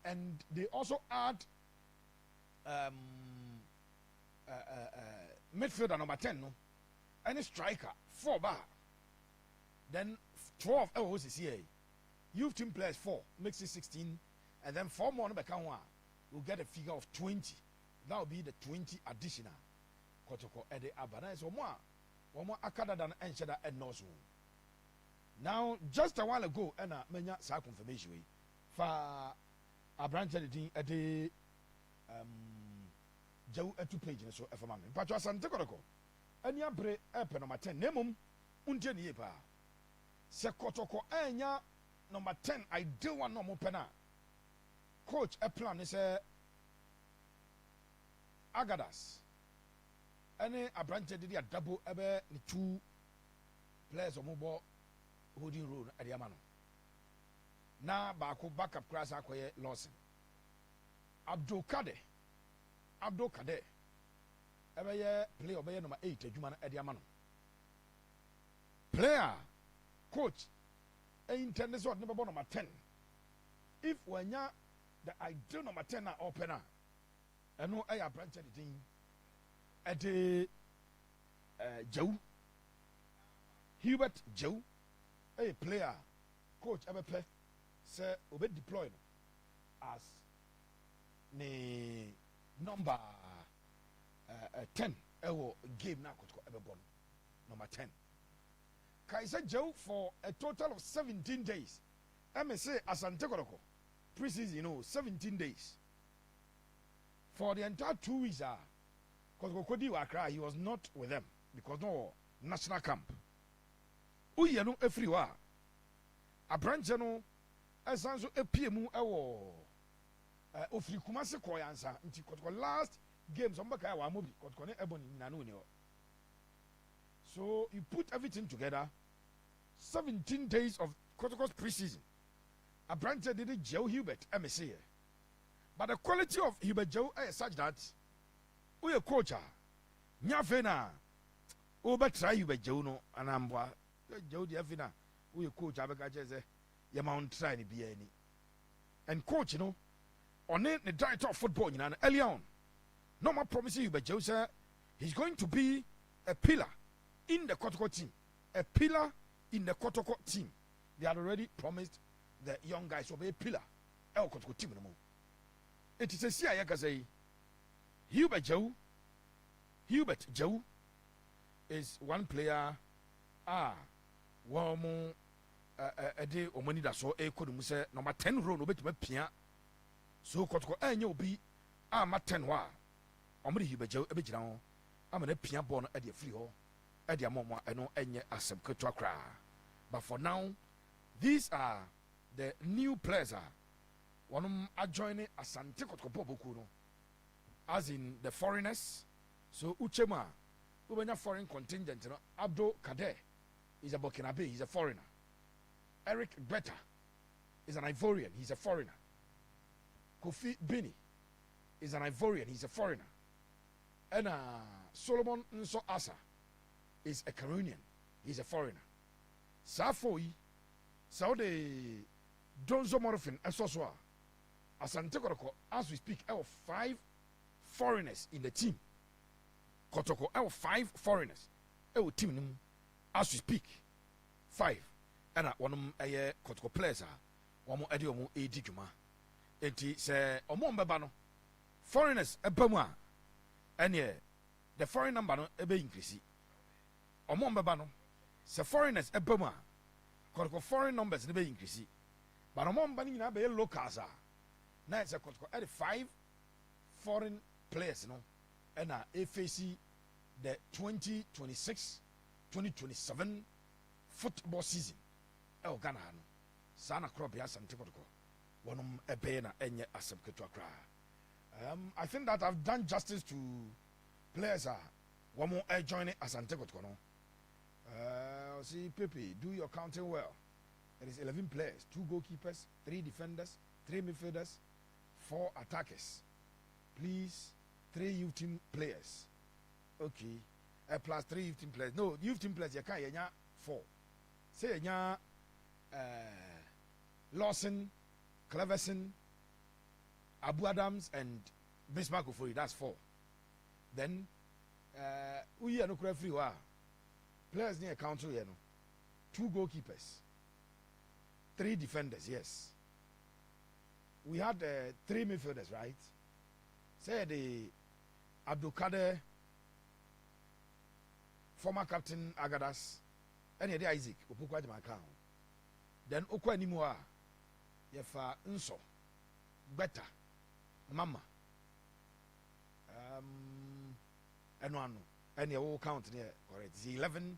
and they also add midfielder number 10, no, and a striker 4 bar, then 12 OCCA. Youth team players 4 makes it 16, and then 4 more number will get a figure of 20. That will be the 20 additional. Kotoko Ede Abana so more akada than enshada and no. Now, just a while ago, and menya sa confirmation for a branch editing at the Joe at 2 pages so if a man. But Asante Kotoko, and ya bre airpen number 10, Nemum, Unjeni Yepa. Se Kotoko, enya number 10, I do one no more pena. Coach, a plan is a Agadas. Any a branch did a double ever 2 players of mobile holding rule at the Amano. Now, Bako backup class acquire Lawson. Abdul Kader. Ever year play obey number 8, a Juman at the Amano. Player, coach, intended sort number 10. If when ya the ideal number 10 opener, and no air branch editing at the Joe Hubert Joe, a player, coach ever play, sir, obey deployed as the number 10 game now ever born number 10. Kaiser Joe for a total of 17 days. MSA Asante Kotoko preseason, 17 days. For the entire 2 weeks, because Kokodi Wakra, he was not with them because no national camp. Uye no everywhere. A branch no esanso epiemu ewo ofri kumase koyansa nti Kotoko last games ombaka wa mobi Kotoko ne eboni nanu ne. So you put everything together, 17 days of Kotoko's preseason. A branch did Joe Hubert MSA. But the quality of Hubert Joe is such that we a coach. Nyafena, over try Hubert Joe no, and I'm Joe Diafina. We a coach. Abagaje ya mount try ni be any. And coach, you know, on the director of football, you know, early on, no more promising Hubert Joe, sir, he's going to be a pillar in the Kotoko team. A pillar in the Kotoko team. They had already promised the young guys will be a pillar. El Kotoko team no more. It is a CIA say Hubert Joe is one player. One more a day or money that so a could say number 10 row no bit me pia. So Kotoko will be my 10 wa. Omri Hubert Joe a bit now. I'm a pia born at the free hall. At the moment I know any asem kra. But for now, these are the new players. One are joining Asante Kotoko, as in the foreigners. So Uchema, Ubenya foreign contingent, you know, Abdul Kader is a Burkinabe, he's a foreigner. Eric Beta is an Ivorian, he's a foreigner. Kofi Bini is an Ivorian, he's a foreigner. And Solomon Nso Asa is a Cameroonian, he's a foreigner. Safoi, Saudi Donzo Morofin, and Soswa. Asante Kotoko, as we speak, have 5 foreigners in the team. Kotoko, have 5 foreigners. Our team, as we speak, 5. And one of Kotoko players are one more Ediomo Edikuma. It is a Omombano. Foreigners, a Bama. And the foreign number no ebe increase. Omombano. Se foreigners, a Bama. Kotoko foreign numbers never increase. But Omombani na be locals are. Now it's a Kotoko at 5 foreign players, no, and FAC the 2026-2027 football season. Oh, Ghana, Sana Krobia Asante Kotoko. One a bena enye asem ketwa. I think that I've done justice to players. One more joining Asante Kotoko. See, Pepe, do your counting well. There is 11 players, 2 goalkeepers, 3 defenders, 3 midfielders, 4 attackers. Please, 3 youth team players. Okay. Plus 3 youth team players. No, youth team players, you can't, 4. Say, Lawson, Cleverson, Abu Adams, and Bismarck Ofori. That's 4. Then, we are no free. Players near council, 2 goalkeepers, 3 defenders, yes. We had 3 midfielders, right? Say the Abdul Kader, former captain Agadas, and the Isaac, Opukwa Jamakao. Then Okwa Nimua, Yefa Nso, Beta, Mama, and one, and the whole count there, correct? The 11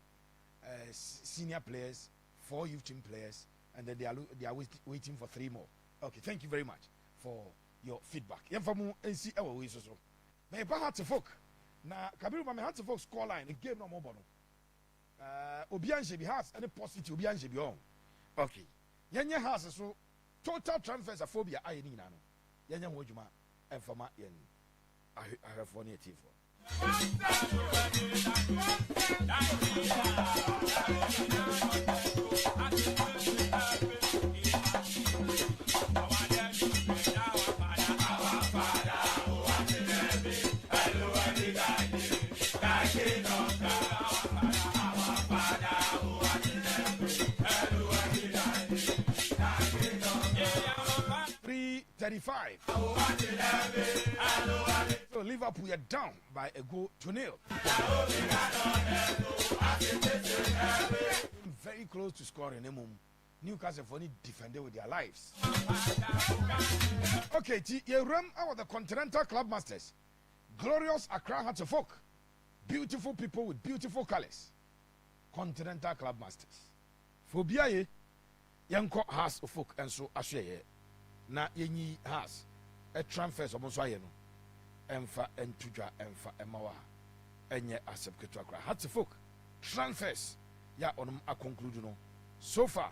senior players, 4 youth team players, and then they are waiting for 3 more. Okay, thank you very much for your feedback. Yemfamu NC ewo we so. Me ba hat folk. Na Kabiru ba me hat folk score line the game no more bono. Obi anje bi has any positive obi anje bi on. Okay. Yenye has so total transfers aphobia aye ni na no. Yenye ho adwuma emfama yen. I have for near team for. 35. So Liverpool are down by a goal to 0. Very close to scoring. Newcastle for need defended with their lives. Okay, you run out the Continental Club Masters. Glorious Accra Hearts of Folk. Beautiful people with beautiful colors. Continental Club Masters. For BIA, Yanko Hearts of Folk and so Ashe. Na yenyi has a transfer almost ayeno emfa entudwa emfa emawa enye asepketu akra hat folk transfers ya onum a conclude no so far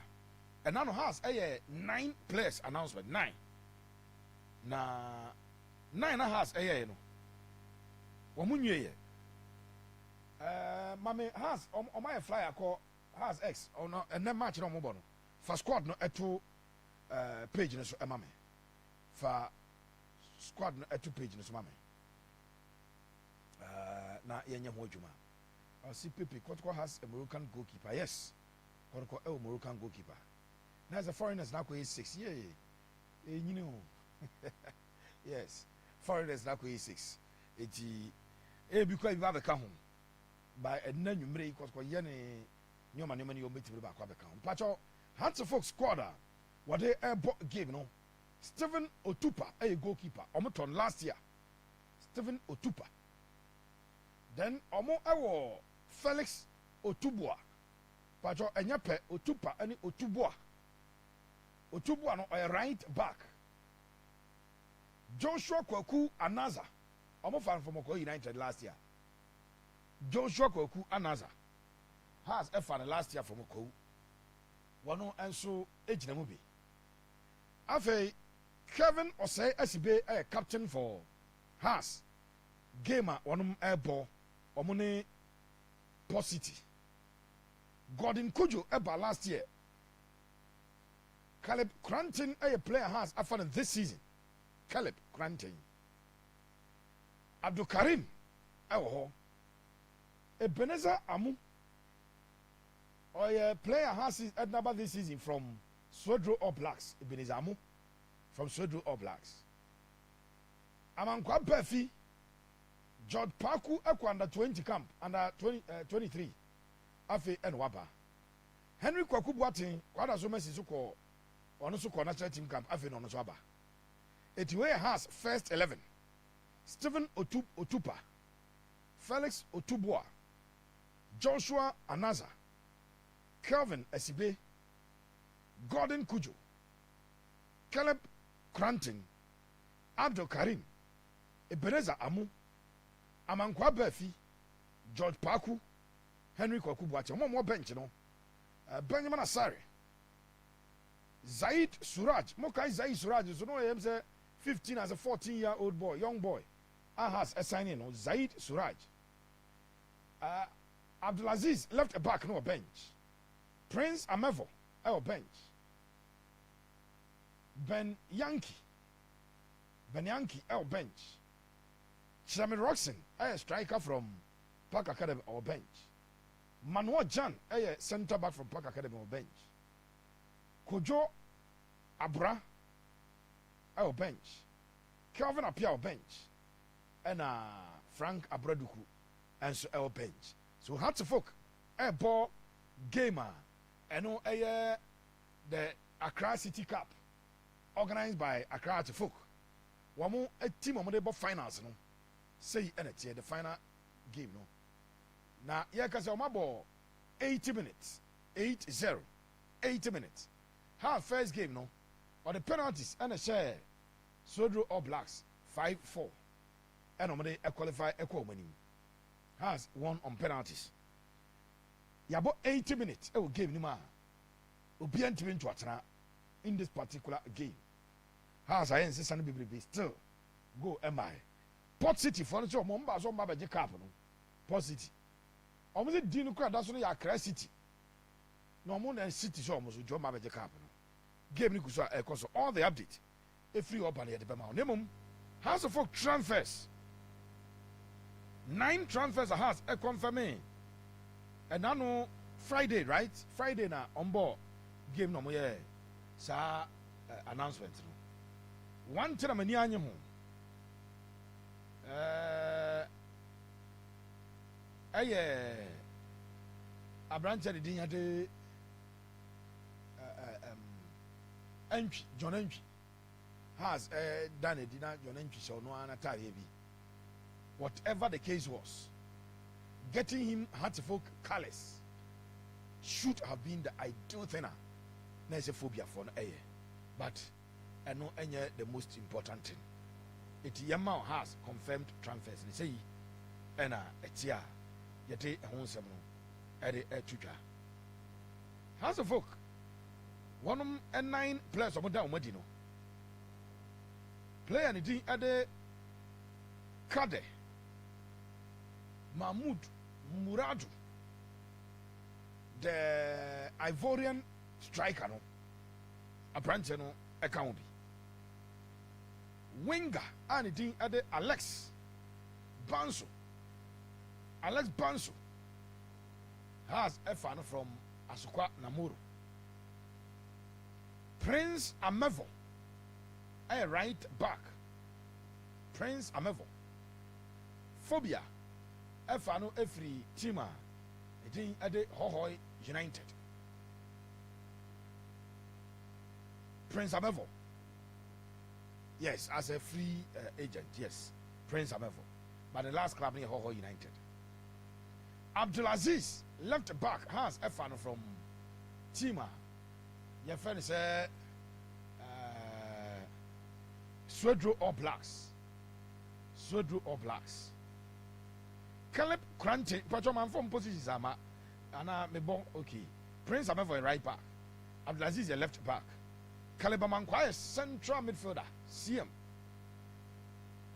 and now has a 9 players announcement 9 na 9 has ɛyɛ no wɔn nwie yɛ mame has ɔmayɛ flyer kɔ has x ɔno ɛnɛ match na ɔmo bɔ no fa squad no ɛto page no so ɛma me fa squad no ɛto page no so ma me na yɛnyɛ ho adwuma ɔsi Pepe Kotoko has a Moroccan goalkeeper. Yes, Kotoko a Moroccan goalkeeper. Now the foreigners now go 6. Yeah, you know. Yes, foreigners now go 6. Because you have a home by a name you make Kotoko yene nyoma you meet with back account. Pacho hands of folks squad what they game no. Stephen Otupa a goalkeeper. Omoton last year. Stephen Otupa. Then Omo Ewo Felix Otubua. Pacho Enyape Otupa and Otubua. Otubua no a right back. Joshua Kwaku Anaza. Omo fan from Oko United last year. Joshua Kwaku Anaza has a fan last year from Oko. Wano enso ejina mu bi. Afei Kevin Osei Esibe a captain for Haas. Gamer wanum airball omune Port City. Gordon Kujo eba last year. Caleb Cranton a player has after this season. Caleb Cranton. Abdul Karim ewo. Ebenezer Amu. A player has at number this season from Swedro All Blacks. Ebenezer Amu from Swedro All Blacks. Amankwa Befi. George Paku Ekwa under 20 camp, under 23. Afe and Waba. Henry Kwaku Boating, Kwada Somesi Suko, Onosuko National Team Camp, Afe no Swaba. Etiwe has first 11. Stephen Otupa, Felix Otubua, Joshua Anaza, Kelvin Esibe, Gordon Kujo, Caleb Cranton, Abdul Karim, Ebenezer Amu, Amankwa Befi, George Paku, Henry Kwaku Boache. More bench, you know. Benjamin Asare, Zaid Suraj. Mokai Zaid Suraj. So no, I'm say 15 as a 14-year-old boy, young boy. Has a sign in. Zaid Suraj. Abdulaziz left a back, no bench. Prince Amevo, our bench. Ben Yankee, our bench. Chairman Roxon, a striker from Park Academy, our bench. Manuel Jan, a centre back from Park Academy, our bench. Kojo Abra, our bench. Calvin Apia, our bench. And Frank Abraduku, and so our bench. So hats of folk, a ball gamer, and the Accra City Cup, organized by Accra to folk. One more a team of the finals, no. Say anything the final game, no. Now, yeah, because my ball 80 minutes, 8-0, 80 minutes. Half first game, no, or the penalties and a share. Swedro All Blacks 5-4, and on a qualify equal winning. Has won on penalties. Yeah, about 80 minutes. I will give you man. Will be entering into in this particular game. Has I insist on be still go am I? Port City for the Momba so Maba Jacob. Port City. Almost didn't cry. That's only Accra City. No more than City so almost John Maba Jacob. Game Nikusha Ecoso all the update. A free up and at the Bama. Nemum House of Folk transfers. 9 transfers has a confirmation. And now Friday, right? Friday na on board game no more. Sa announcement. One time many anyo. Abranche de dinya de Entry John Entry has done it. John Entry so no anatari bi. Whatever the case was, getting him Hartford callous should have been the ideal thing. There's a phobia for an air, but I know any the most important thing. It Yamau has confirmed transfers. And say, and it's ya, yet a home seven, at a tutor. House of folk 1 and 9 players of Madame Medino. player ni din ade Kade Mahmoud Muradu, the Ivorian striker no apprentice no account bi. Winger ani din ade Alex Banso has a fan from Asukwa Namuru. Prince Amevo, a right back. Prince Amevo. Phobia, a fan of every team. At the Hohoi United. Prince Amevo. Yes, as a free agent. Yes, Prince Amevo. But the last club near Hohoi United. Abdulaziz, left back, has a fan from Tima. Your friend is Swedro All Blacks. Caleb Krante, Patrolman from positions ama. Ana me bon okay. Prince Amevo a right back. Abdulaziz a left back. Caleb Manquire central midfielder. CM.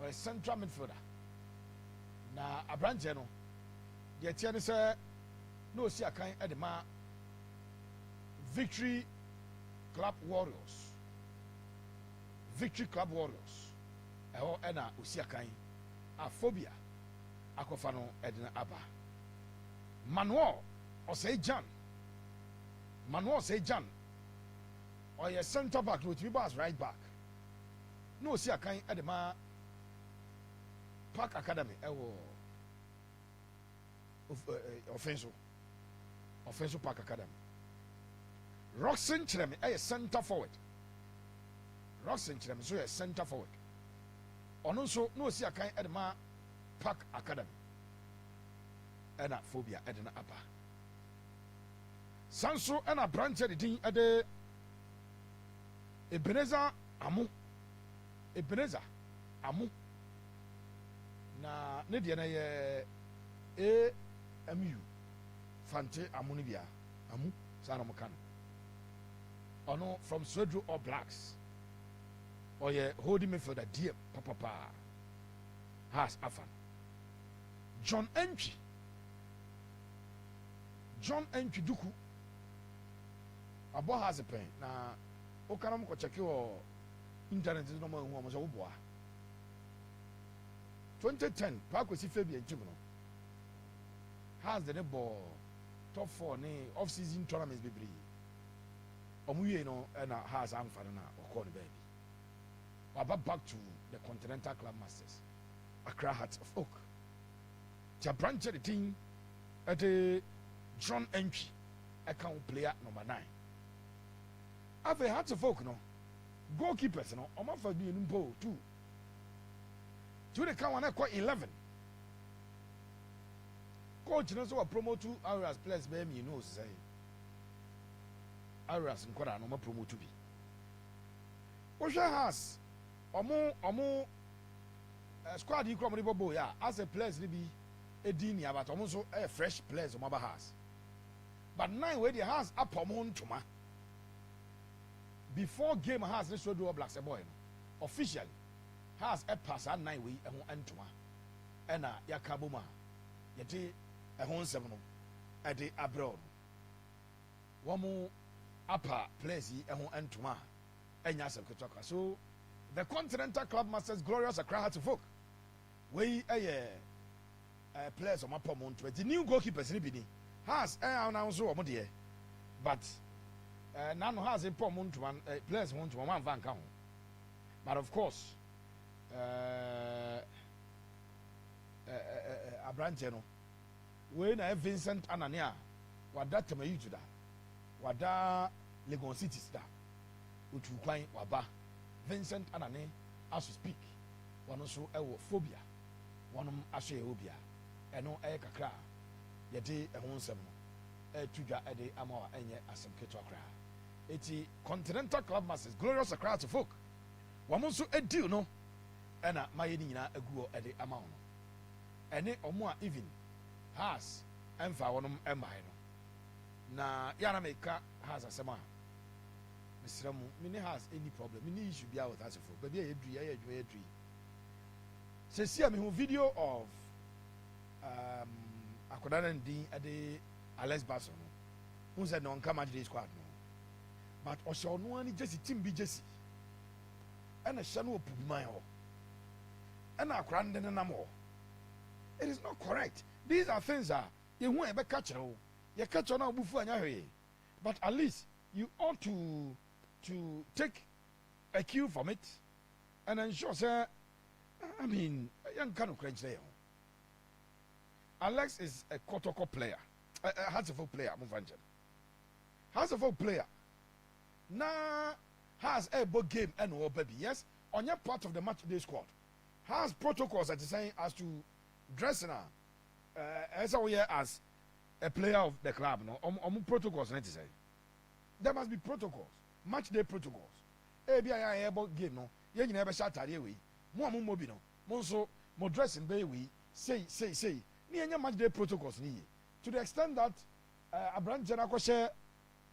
Or a central midfielder. Na Abrante no. The tiane say no see akan e de ma Victory Club Warriors. Eho ena osi akan a Phobia akofa no edina aba. Manuel say Jan or your center back no tibi bas right back. No osi akan e de ma Park Academy ewo offensive Park Academy. Roxen Chreme a center forward. So a center forward. Ononso no si akan edema Park Academy. Ena Phobia edena apa. Sanso ena branch de din ede Ebenezer Amu. Na ne de na ye AMU Fante Amu ni bia. Amu sana mo kan. Ono from Swedru or Blacks. Or ye holding me for the dear papa has afan. John Entry Duku Abo has a pen. Na Okanam ko check your internet is no more who was 2010 Park si Fabi and Juvenile has the ball top 4 off-season tournaments baby. Omuye no na has amfa na okọ the baby. Aba back to the Continental Club Masters. Accra Hearts of Oak. Ja branch the team at a John Entry account player number 9. Ave Hearts of Oak no goalkeepers no omo fa bi enumpo 2. To the count one 11. Coach no so promote 2 hours players be me know say. Aras nkwara no ma promote bi. Osha has omo squad yi krom ni bobo ya as a players ni bi edini about omo so fresh players omo ba has. But 9 where the has up omo ntoma. Before game has this show do Blacks boy no. Officially has a pass at 9 way ehon ntoma. Ena yakaboma. Yete ehon 7 no. Ade abroad. Womo upper place ehon entoma enya asem Kotoko. So the Continental Club Masters Glorious Accra Hearts of Oak we players on my pomon to the new goalkeepers ni bi ni has announce omo de but none has in pomon to one players want to one van kan. But of course Abrante no we na Vincent Anania wada temayi juda wada Legon City star utu kwan waba Vincent Anane as we speak one also ewo Phobia one aso ehobia eno kakra yede ehon nsem no tudwa ede amawa enye asem Kotoko eti Continental Club Masters Glorious Accra to folk one also edil no ena maye ni nyina aguo ede amawo no ene omo a even has emfa wonum emai no na yana meka has asema Mr. Mini has any problem. Mini issue be out as a fool. Baby, I dream. So see, I'm a video of Akodan and D at the Alex Basson. Who said no come at the squad no. But also no one Jesse Tim be Jesse. And a shadow put my home. And I craned in a more. It is not correct. These are things that you won't ever catch. You catch on our before. But at least you ought to take a cue from it and ensure, sir. I mean, a young kind of cringe there. Alex is a Kotoko player, a Hatseful player, Mufanjan. Hatseful player. Now has a big game and all baby. Yes, on your part of the match day squad has protocols that is saying as to dressing as a player of the club. No, protocols. Let say there must be protocols, match day protocols. ABI game no. You never shot at away. Mo mobile no. Monso mo dressing bay we say. Ni anya match day protocols ni. To the extent that Abraham Janako share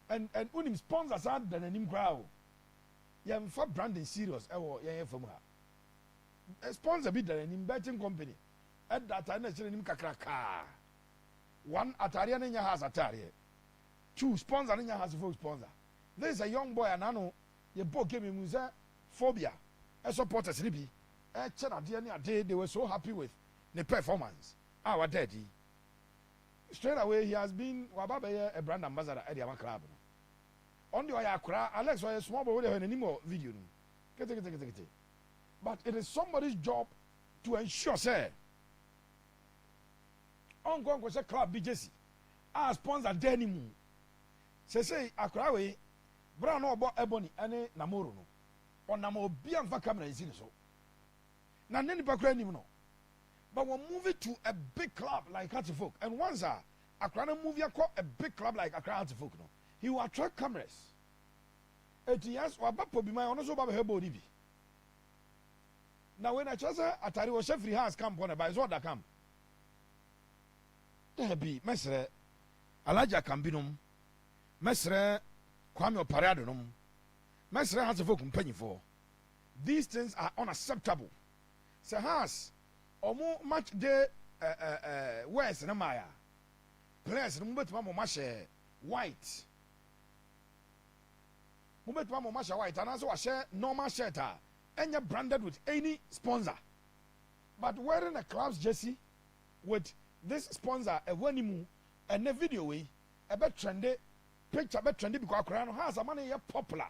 and unim sponsors are than an crowd. You for branding serious. From her. A sponsor bid than an betting company. At that time, kakraka. One Atarian in your house, Atari. Two sponsor in your house, full sponsor. There's a young boy, and I know your book gave me phobia. A supporter, sleepy. A day they were so happy with the performance. Our daddy. Straight away, he has been a brand ambassador at the Yaman Club. On the way, Alex was a small boy with any more video. But it is somebody's job to ensure, sir. Ongoing was a club BJC. Our sponsor Danny Moon. Say, Akrawe, Brown or Ebony, and Namoro. On Namo Bianfa camera is in so. Now, any background, you know. But we'll move it to a big club like Hattifolk. And once Accra movie a big club like Accra Hattifolk, no, he will attract cameras. 8 years, or Bapo be my honor, so Baba Hebo Divi. Now, when I chose Atari was chef free house camp on a by Zoda camp. There be Mesre Alaja Cambinum, Mesre Kwame Paradonum, Mesre Hattifolk penny for. These things are unacceptable. Sahas. Omo match day West na Maya. Players no bet mama mashe white. Mo bet mama mashe white and also a share normal shirt enya branded with any sponsor. But wearing a club's jersey with this sponsor a wanimu and a video way a bet trendy picture bet trendy because Korean has a money popular.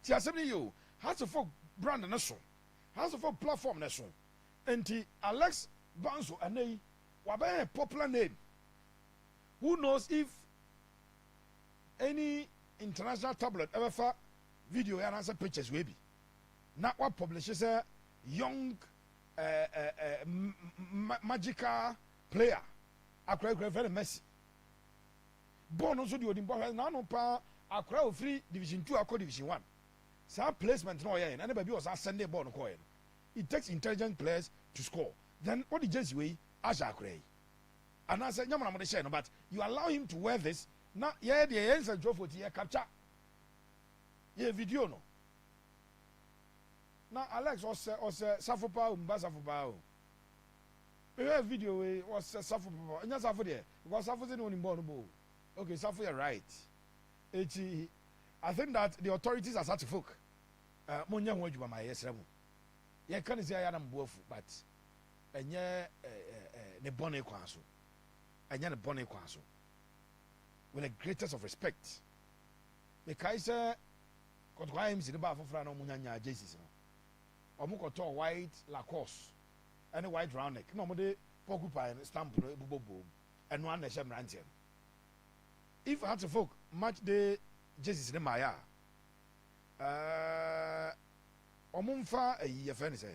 Ti asem you has a folk brand national. Has a folk platform national. And Alex Banso and a popular name. Who knows if any international tablet ever for video and answer pictures will be. Not what publishes a young magical player. A very messy. Born also the Odimbo now no pa a crowd free division 2 or division 1. Some placement no and anybody was a Sunday born coin. It takes intelligent players to score. Then what the Jersey way, Asha Cray. And I said, no, but you allow him to wear this. Now, yeah, the answer job for the capture. Yeah, video no. Now, Alex was Safopa, Mbasafopao. The video was Safopa, and that's Safo there. Because Safo is in Bonobo. Okay, Safo, you're right. I think that the authorities are such a folk. Monya Wajuma, my yes, you can't say I am both, but and yeah, the bonnet quaso, and yeah, the bonnet quaso. With the greatest of respect, the Kaiser got why I'm sitting above Frano Munanya Jesus. Or Mukoto white Lacoste, and a white round neck. No more porcupine stamp, boom, and one nation rantian. If I had to folk match the Jesus in Maya, Omunfa a year fancy.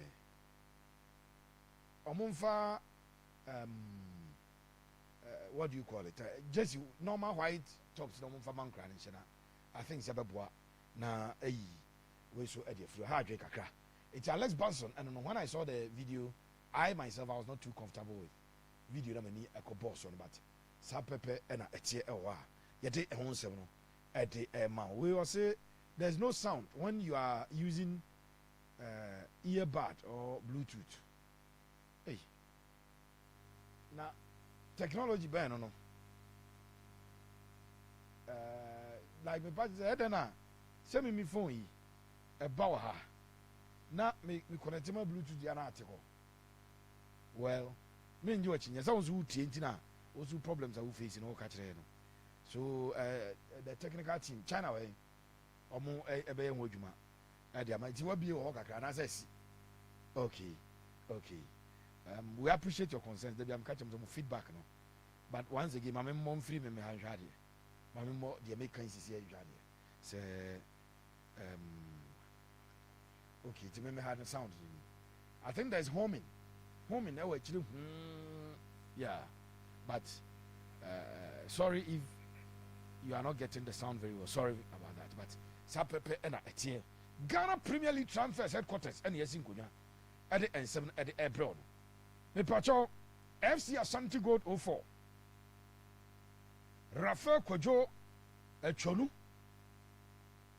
Omunfa, what do you call it? Just normal white tops, no Omunfa Mancran. I think Sababwa na a we so at your hard kakra. It's Alex Banson, and when I saw the video, I myself I was not too comfortable with video. I mean, a coboss on, but Sapepe and a tier. Yet, a home seven at the man. We will say there's no sound when you are using earbud or Bluetooth. Hey, now technology ban no. Like me party say na send me phone yi e ba wa ha na me connect my Bluetooth ya na atiko. Well, me nje wachinya say won so tie ntina also problems are we facing all catch no. So the technical team China way omo ebe yen wadwuma e dia ma ti wa bi o kakra na say okay. We appreciate your concerns. There be am catch some feedback no. But once again, my mom free me hanjade. My mom the make kind here usually. Say okay, to me had the sound. I think there's homing. Homing now actually yeah. But sorry if you are not getting the sound very well. Sorry about that. But Sapepe and Etie. Ghana Premier League transfers headquarters and yes in Kunya. At the N7 at the airport. Me pacho FC Asante Gold 04. Rafael Kojo Echonu.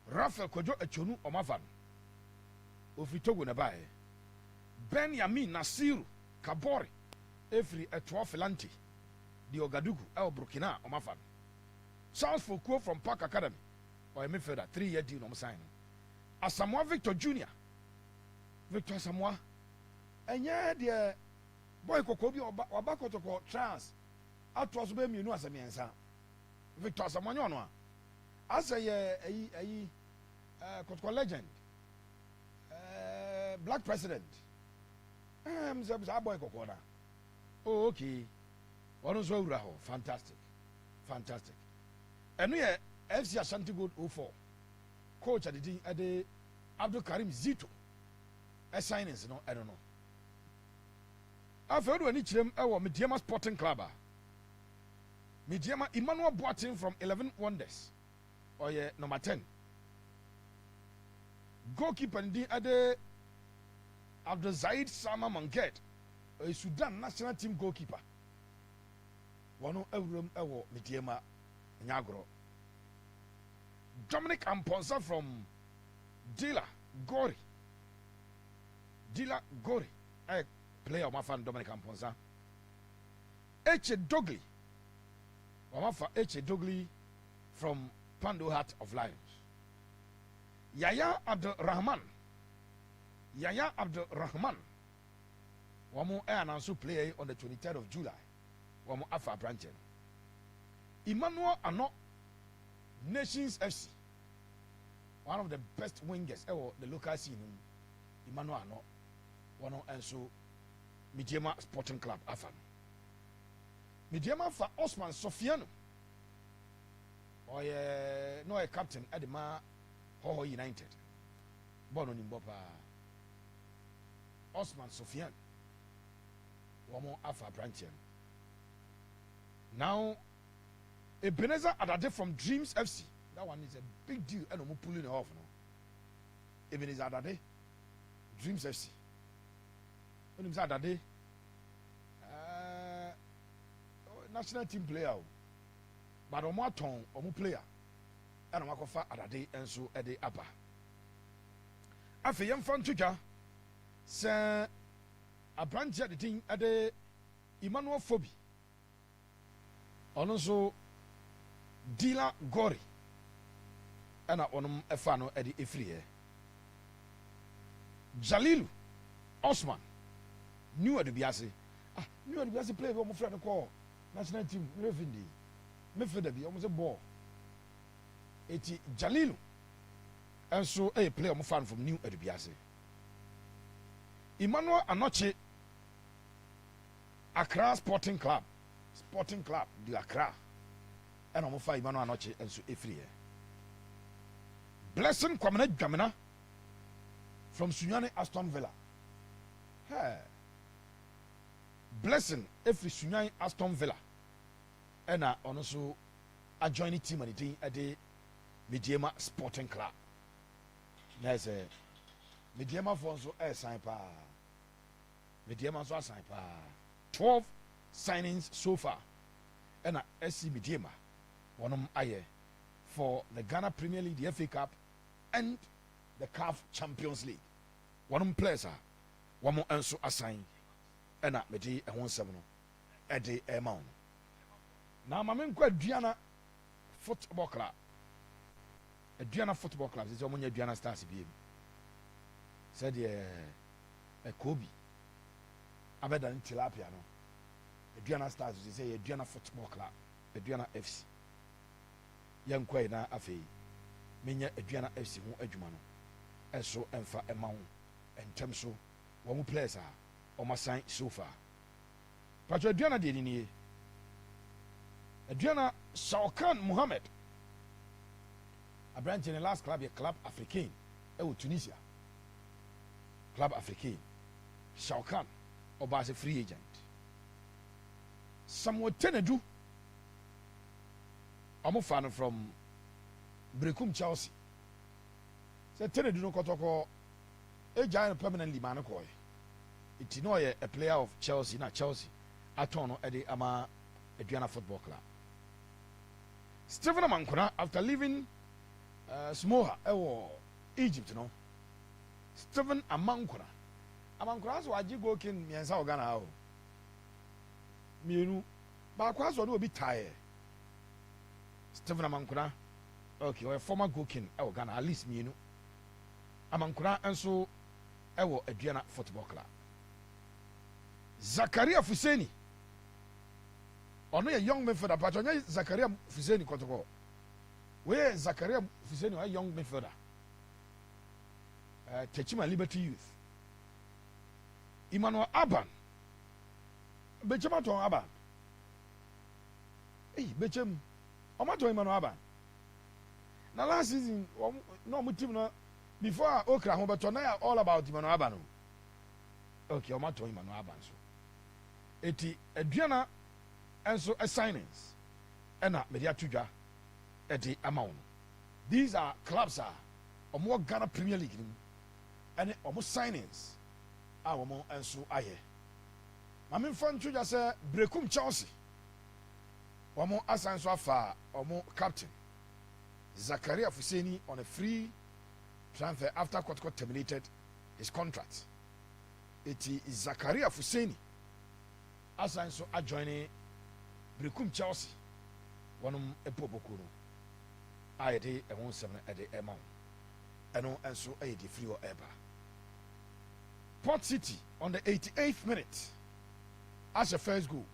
Rafael Kojo Echonu Omafan. Ofitogo Nabaye. Ben Yamin Nasiru Kabori. Efri Etwa Filanti. The Ogadugu El Burkina Omafan. Charles Foucault from Park Academy. Or a midfielder, 3-year deal on signing. Asamoah Victor Jr. Victor Asamoah. And yeah, the boy Kokobi or Kotoko trans. I trust me, you know, as a man, Victor Asamoah. As a Kotoko legend, black president. Boy Kokona. Oh, okay. Fantastic. And we are FC Asante Gold 04. Coach at the Abdul Karim Zito. A signings, no, I don't know. I've heard when each them our Midfielder Sporting Club. Midfielder Emmanuel Boateng from 11 Wonders. Or yeah, number 10. Goalkeeper ndi ade Abdul Zaid Sama Manget. A Sudan national team goalkeeper. Wano Eurum Ewo Midfielder Nyagro. Dominic Amponsa from Dila Gori. A player of my fan Dominic Amponsa. H. Dogley. H. Dogley from Pando Heart of Lions. Yaya Abdul Rahman. Wamu Anansu play on the 23rd of July. Wamu Afa Branchen. Emmanuel Ano Nations FC. One of the best wingers ever the local scene. Emmanuel Ano. One and so Midfielder Sporting Club Afan. Midfielder for Osman Sofiano. Or no a captain at the Ho United. Born on Imbopa. Osman Sofian. One more Alpha Branchen. Now Ebenezer Adade from Dreams FC. That one is a big deal. And I'm pulling it off now. Ebenezer Adade, Dreams FC. When he's Adade, national team player. But on my tongue, on player. And I'm going to Adade and so at the upper. After young fan tuja, Sir a branch at the thing at the Emmanuel Phoebe. Also, Dila Gori. And I want a fano at the Ifrie. Jalilu Osman. New at the Biasi. New at the Biasi play for my friend call. National team, Refindi. Midfielder be almost a ball. It's Jalilu. And so a player of fan from New at the Biasi. Emmanuel Anoche. Accra Sporting Club. Sporting Club, the Accra. And I'm five Emmanuel Anoche and so Ifrie. Blessing Kwamene Jamina from Sunyani Aston Villa. Hey. Blessing every Sunyani Aston Villa. And also a joining team at the Midfielder Sporting Club. There's a Midfielder Fonso sign pa. Midfielder so sign pa. 12 signings so far. And SC Midfielder one aye for the Ghana Premier League, the FA Cup, end the CAF Champions League. One players are one more also assign and at Medi and 1-7 at the amount. Now, my main Diana Football Club. A Diana Football Club is only a Diana Stars BM. Said a Kobe. I bet than Tilapia. A Diana Stars is a Diana Football Club, a Diana FC. Young Quayna Afe, Minya a Diana FC, who Edumano, and so and for a mount and Temso, one players are on my sign so far. But your Diana did in here. Adriana Shaukan Mohammed. A branch in the last club, a Club Africain, Tunisia. Club Africain. Shaukan, or as a free agent. Somewhat Tenedu. I'm a fan from Brekum Chelsea. Said Tenedu no Kotoko, a giant permanently manakoi. It's no a player of Chelsea, not Chelsea. Atono Eddie Ama Adriana Football Club. Stephen Amankuna, after leaving Smoha, Egypt, you know. Stephen Amankuna. Amankuna, so I go kin Mianza Ogana. Mienu, but I was a bit tired. Stephen Amankuna, okay, or a former Gokin, Ogana, at least Mienu. Amankuna, and so Adriana Football Club. Zakaria Fuseni. Only a young midfielder, but only Zakaria Fuseni Kotoko. Where Zakaria Fuseni, a young midfielder? Techima Liberty Youth. Emmanuel Aban. Bechamato Aban. Hey, Bechem. Omato Emmanuel Aban. Now last season, no mutim before Okra, but tonight all about Emmanuel Aban. Okay, Omato Emmanuel Aban. So, eti Adriana. And so assignments and media tuja at the amount. These are clubs or more Ghana Premier League and almost signings. Our more and so aye. I mean fun tuja say Brekum Chelsea. Or more assign so far or more captain. Zakaria Fuseni on a free transfer after Kotoko terminated his contract. It is Zakaria Fuseni assign so adjoining Brekum Chelsea, one a popokuru. I did a 1-7 at the amount. And so a free or ever. Port City on the 88th minute. As a first goal.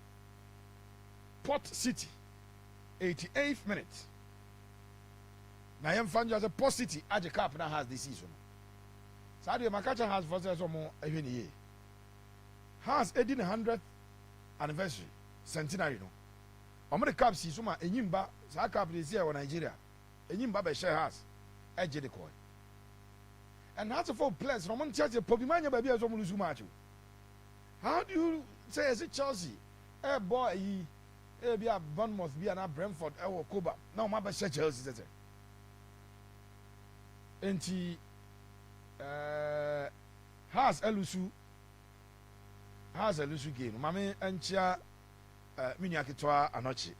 Port City, 88th minute. Now, I am found as a Port City as a cup now has this season. Sadio Makacha has for some more every year. Has 100th anniversary, centenary. No. Omre cap si suma enyimba sa cap dey here in Nigeria. Enyimba be share house. Eje de coin. And that's for players from one church Pobimanya baby as lose match. How do you say as Chelsea? Eh boy be a Bournemouth be na Brentford or Koba. Now my be share Chelsea say. Enti has elusu game. Mame enchia Miniakitoa Anochi.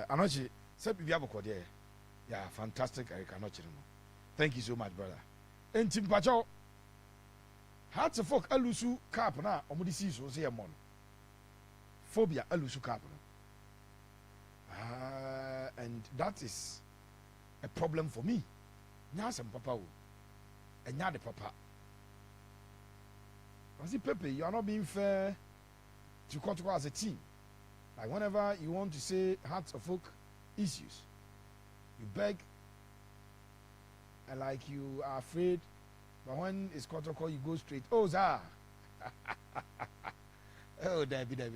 Anochi, said we have a code. Yeah, fantastic, Eric Anochi. Thank you so much, brother. And Tim Pacho, hearts of folk Alusu Carp now, or Modisi, so say a mon. Phobia Alusu Carp. And that is a problem for me. Nyasam Papa, and Yade Papa. I see Pepe, you are not being fair to Kotoko as a team. Like whenever you want to say hearts of folk issues, you beg and like you are afraid, but when it's Kotoko, you go straight. Oh, Zah. Oh, David.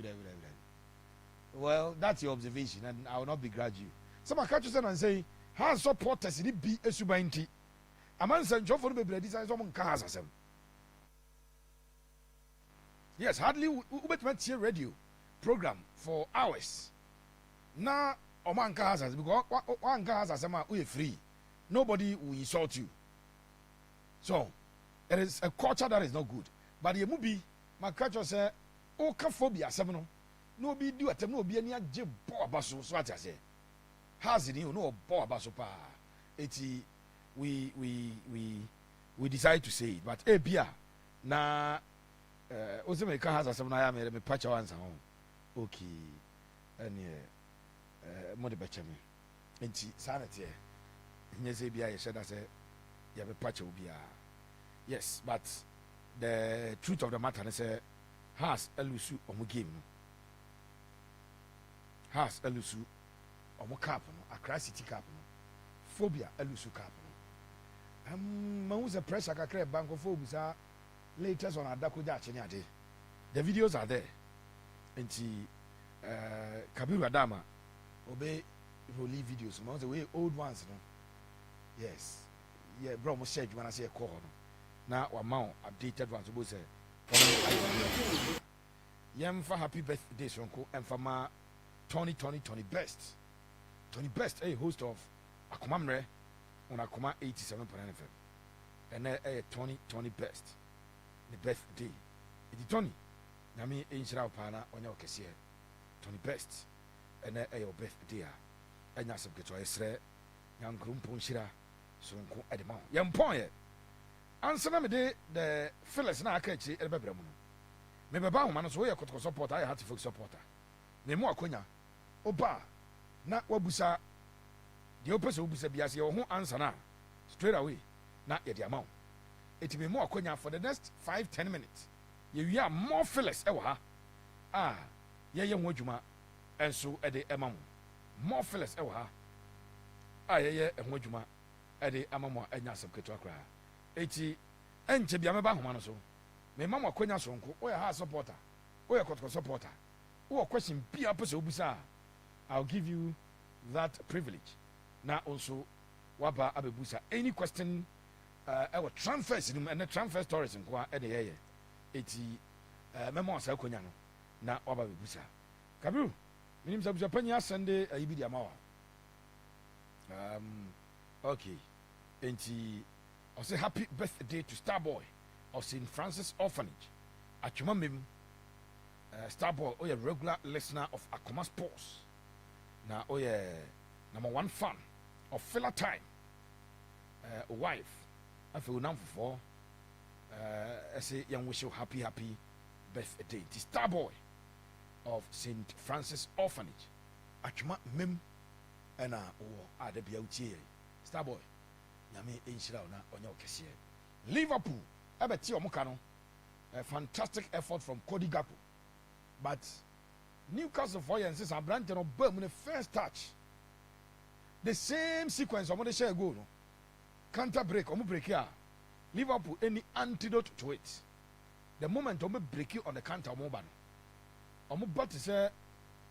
Well, that's your observation, and I will not begrudge you. Some are catching and say, how supporters in it be a subainti? A man sent John for the baby, designs someone cars. Yes, hardly we here radio program for hours. Now, Oman cars because one cars as we free. Nobody will insult you. So, there is a culture that is not good. But the movie, my culture say, phobia, seven. No be do at no be any jib boabasso, so what I say. Has it you know boabasso pa? Eti we decide to say it, but bia na also me ka has asem na ya me patch once okay and mo de beche me enti sanity nye say bia ye sheda say ya be patch obia. Yes, but the truth of the matter is has elusu omo game no, has elusu omo cap no, Accra City cap no, phobia elusu cap no. Man who's a pressure kakre banko phobia latest on adakoja achene ade. The videos are there. Enti Kabiru Adama obey release videos. Man the way old ones no. Yes. Yeah, bro, mo share you wanna say a call no. Na wa mount updated ones bo say yam for happy birthday sonko and for my Tony best host of Akomamre on Akoma 87.9 FM and Tony best the birthday it Tony nami inshira pana onya okese Tony best and your birthday and yasem keto esre nyankrum ponshira sonko edema yam pon ye answer me the Phyllis na aka chi ebebrem no me beba homa no so we Kotoko supporter I had to focus supporter me mo akonya oba na wabusa de opese obusa biase wo ho answer na straight away na ye de amount it be mo akonya for the next 5-10 minutes ye wi more Phyllis e wo ha ye ho adwuma enso e de ema mo more Phyllis e wo ha ye ho adwuma e de ama mo anya asem keto akra eti enche bia meba homa no so me mama akonya sonko o ya ha supporter o ya Kotoko supporter o question bia pese obusa I'll give you that privilege na also waba abebusa any question our transfers in and transfer stories in kwa e de ye eti mema wasa akonya no na waba abebusa Kabiru minim sabusa panya Sunday ayibi dia mawa okay enti I say happy birthday to Starboy of St. Francis Orphanage. Achumamim, Starboy, oh yeah, regular listener of Akoma Sports. Now, oh yeah, number one fan of Filler Time. Wife, I feel now for I say young wish you happy birthday to Starboy of St. Francis Orphanage. Achumamim, and the beauty Starboy. Liverpool, a fantastic effort from Cody Gakpo, but Newcastle for you and says Brandon of Birmingham first touch. The same sequence of what they share go no counter break, break here. Liverpool any antidote to it. The moment break you on the counter mobile. But to say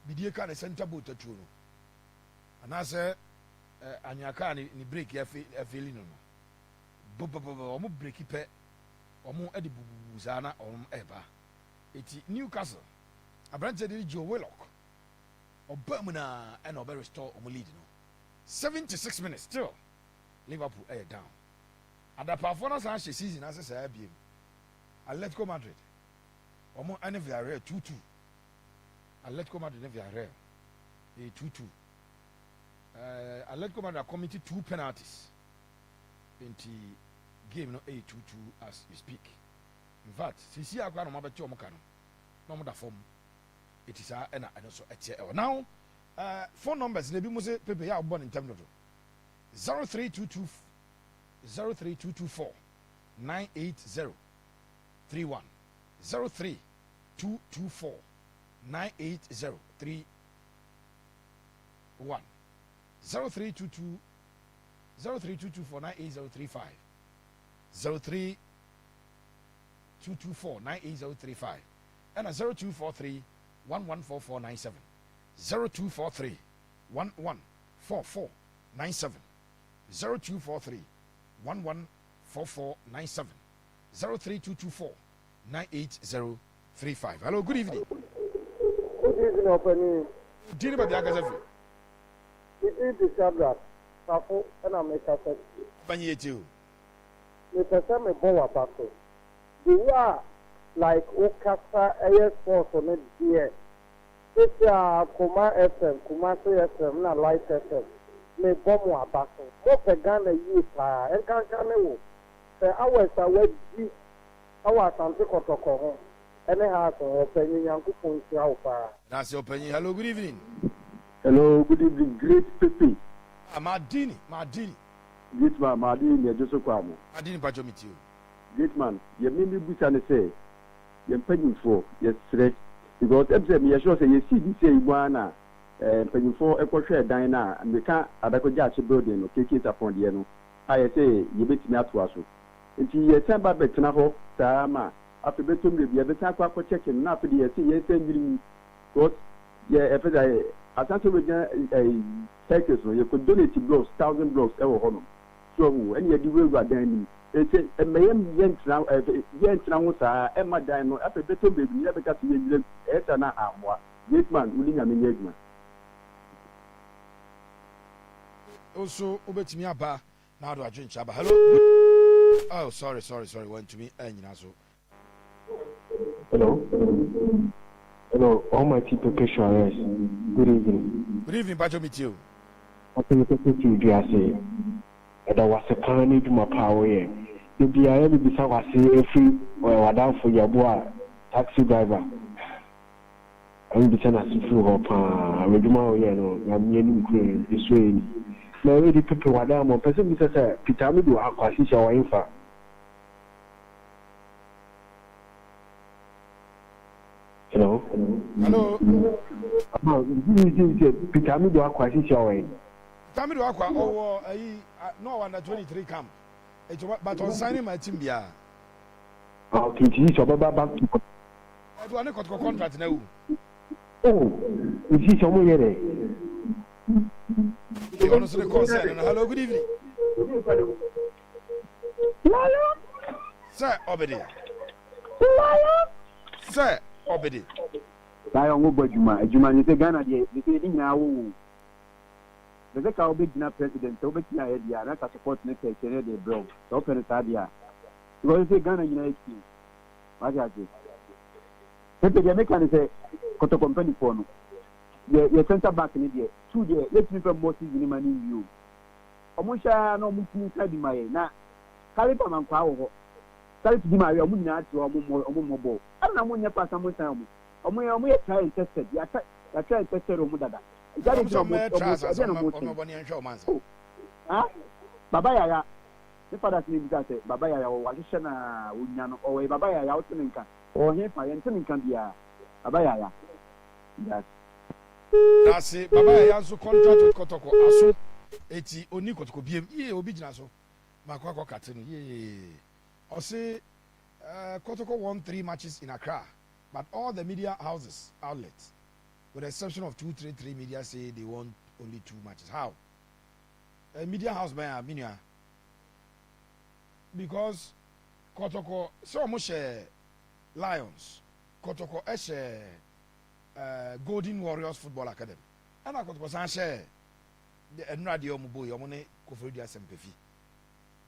Bidiaka the center boot to you. And I say anyaka ni break ya feeling no omo break pe omo edi bubuza na omo eba eti Newcastle abrante de Joe Willock obamu na and obe restore omo lead no 76 minutes still Liverpool down and the performance and season as say abiem Atletico Madrid omo ane Villarreal 2-2 Atletico Madrid ne Villarreal 2-2 Atletico Madrid committed 2 penalties in the game no 8-2-2 as we speak. In fact, since you are going to make your mokano, no more form. It is and also at now. Phone numbers. Maybe must people are born in terms of 0322 980 31 0322 980 31 0322 0322 98035 0322 98035 and 0243 114497 0243 114497 0243 114497 03224 98035. Hello, good evening. Good evening, Opening. Dini ba biaga zafi. It is the Shadrach. Safo and I make a set. Banye tu. Me person me bowa bato. You are like Okasa Air Force on it here. It's Kuma FM, Kumasi FM, na Light FM. me bomb wa back. Mo pe Ghana youth and can wo. Say hours away di our Asante Kotoko ho. Any house or penny Yankupon Siaupa. That's your opinion. Hello, good evening. Hello, good evening. Great Pepe. Madini. Great man, Madini, Joseph Kwame. Madini Pacho meet you. Great man, you may be Busan say, you're paying for, yes, straight. Because every year, sure say, you see this one, paying for a portrait diner, and we can't Adakojachi building or take it upon the end. I say, you bet me out to us. If you send back to Naho, Sama, after betum, you have a time for checking, not for the year, yes, and you yeah, if Asante with a circus, you could donate blocks, 1,000 blocks, ever honor. So, and you do well, then it's a man yent now, Emma Dino, after better baby, never got to be Etana Amwa. Great man, willing an engagement. Also, Ubet me about now do I drink Chaba. Hello. Oh, sorry. Went to me and Nazo. Hello, Almighty Perpetual. Good evening. Good evening, Pacho meet you. What can you say? And I was a plan to my power. You be able to be so free or down for your boy, taxi driver. I will be sent as a few up. I will do my own. I'm young, this way. Now, the people were down on person, Mr. Peter, we do have a sister or infant. Hello. Pitami do akwa si show. Pitami do akwa owo no under 23 camp. But on signing my team bia. Okay, this is baba back to. I do an contract now. Oh, this is someone here. You want to the concern. Hello, good evening. Sir Obedi. Sir Obedi. Lion Wobajuma, Juma, you say Ghana, you say now. The Car big president, Obeki idea, not a support network, they broke, so open it idea. You say Ghana United States. What is it? But the American say, Kotoko company for no. Your center back in India, 2 days, let's me from Moses in money you. Omusha no Muslim side in my na. Caliper man power. Sorry to be my Omuna to Omobo. I don't know when you pass some time. Omo try tested. You try tested Omudada. That is Baba Yaya. The father's name is Baba Yaya or Washishana Unyano or Baba Yaya Outlinka or Hepa and Tininkan Dia. Baba Yaya. Yes. That's it. Baba Yaya so contract with Kotoko. Aso eti oni Kotoko BM. Ye obijina so. Makwako Katini. Ye. I say Kotoko won 3 matches in Accra, but all the media outlets, with the exception of 233 media, say they won only 2 matches. How? A media house by Armenia. Because Kotoko, so much Lions, Kotoko Golden Warriors Football Academy. And I Kotoko share the Enradio Mubo, Yomone, Kofredia Sempefi.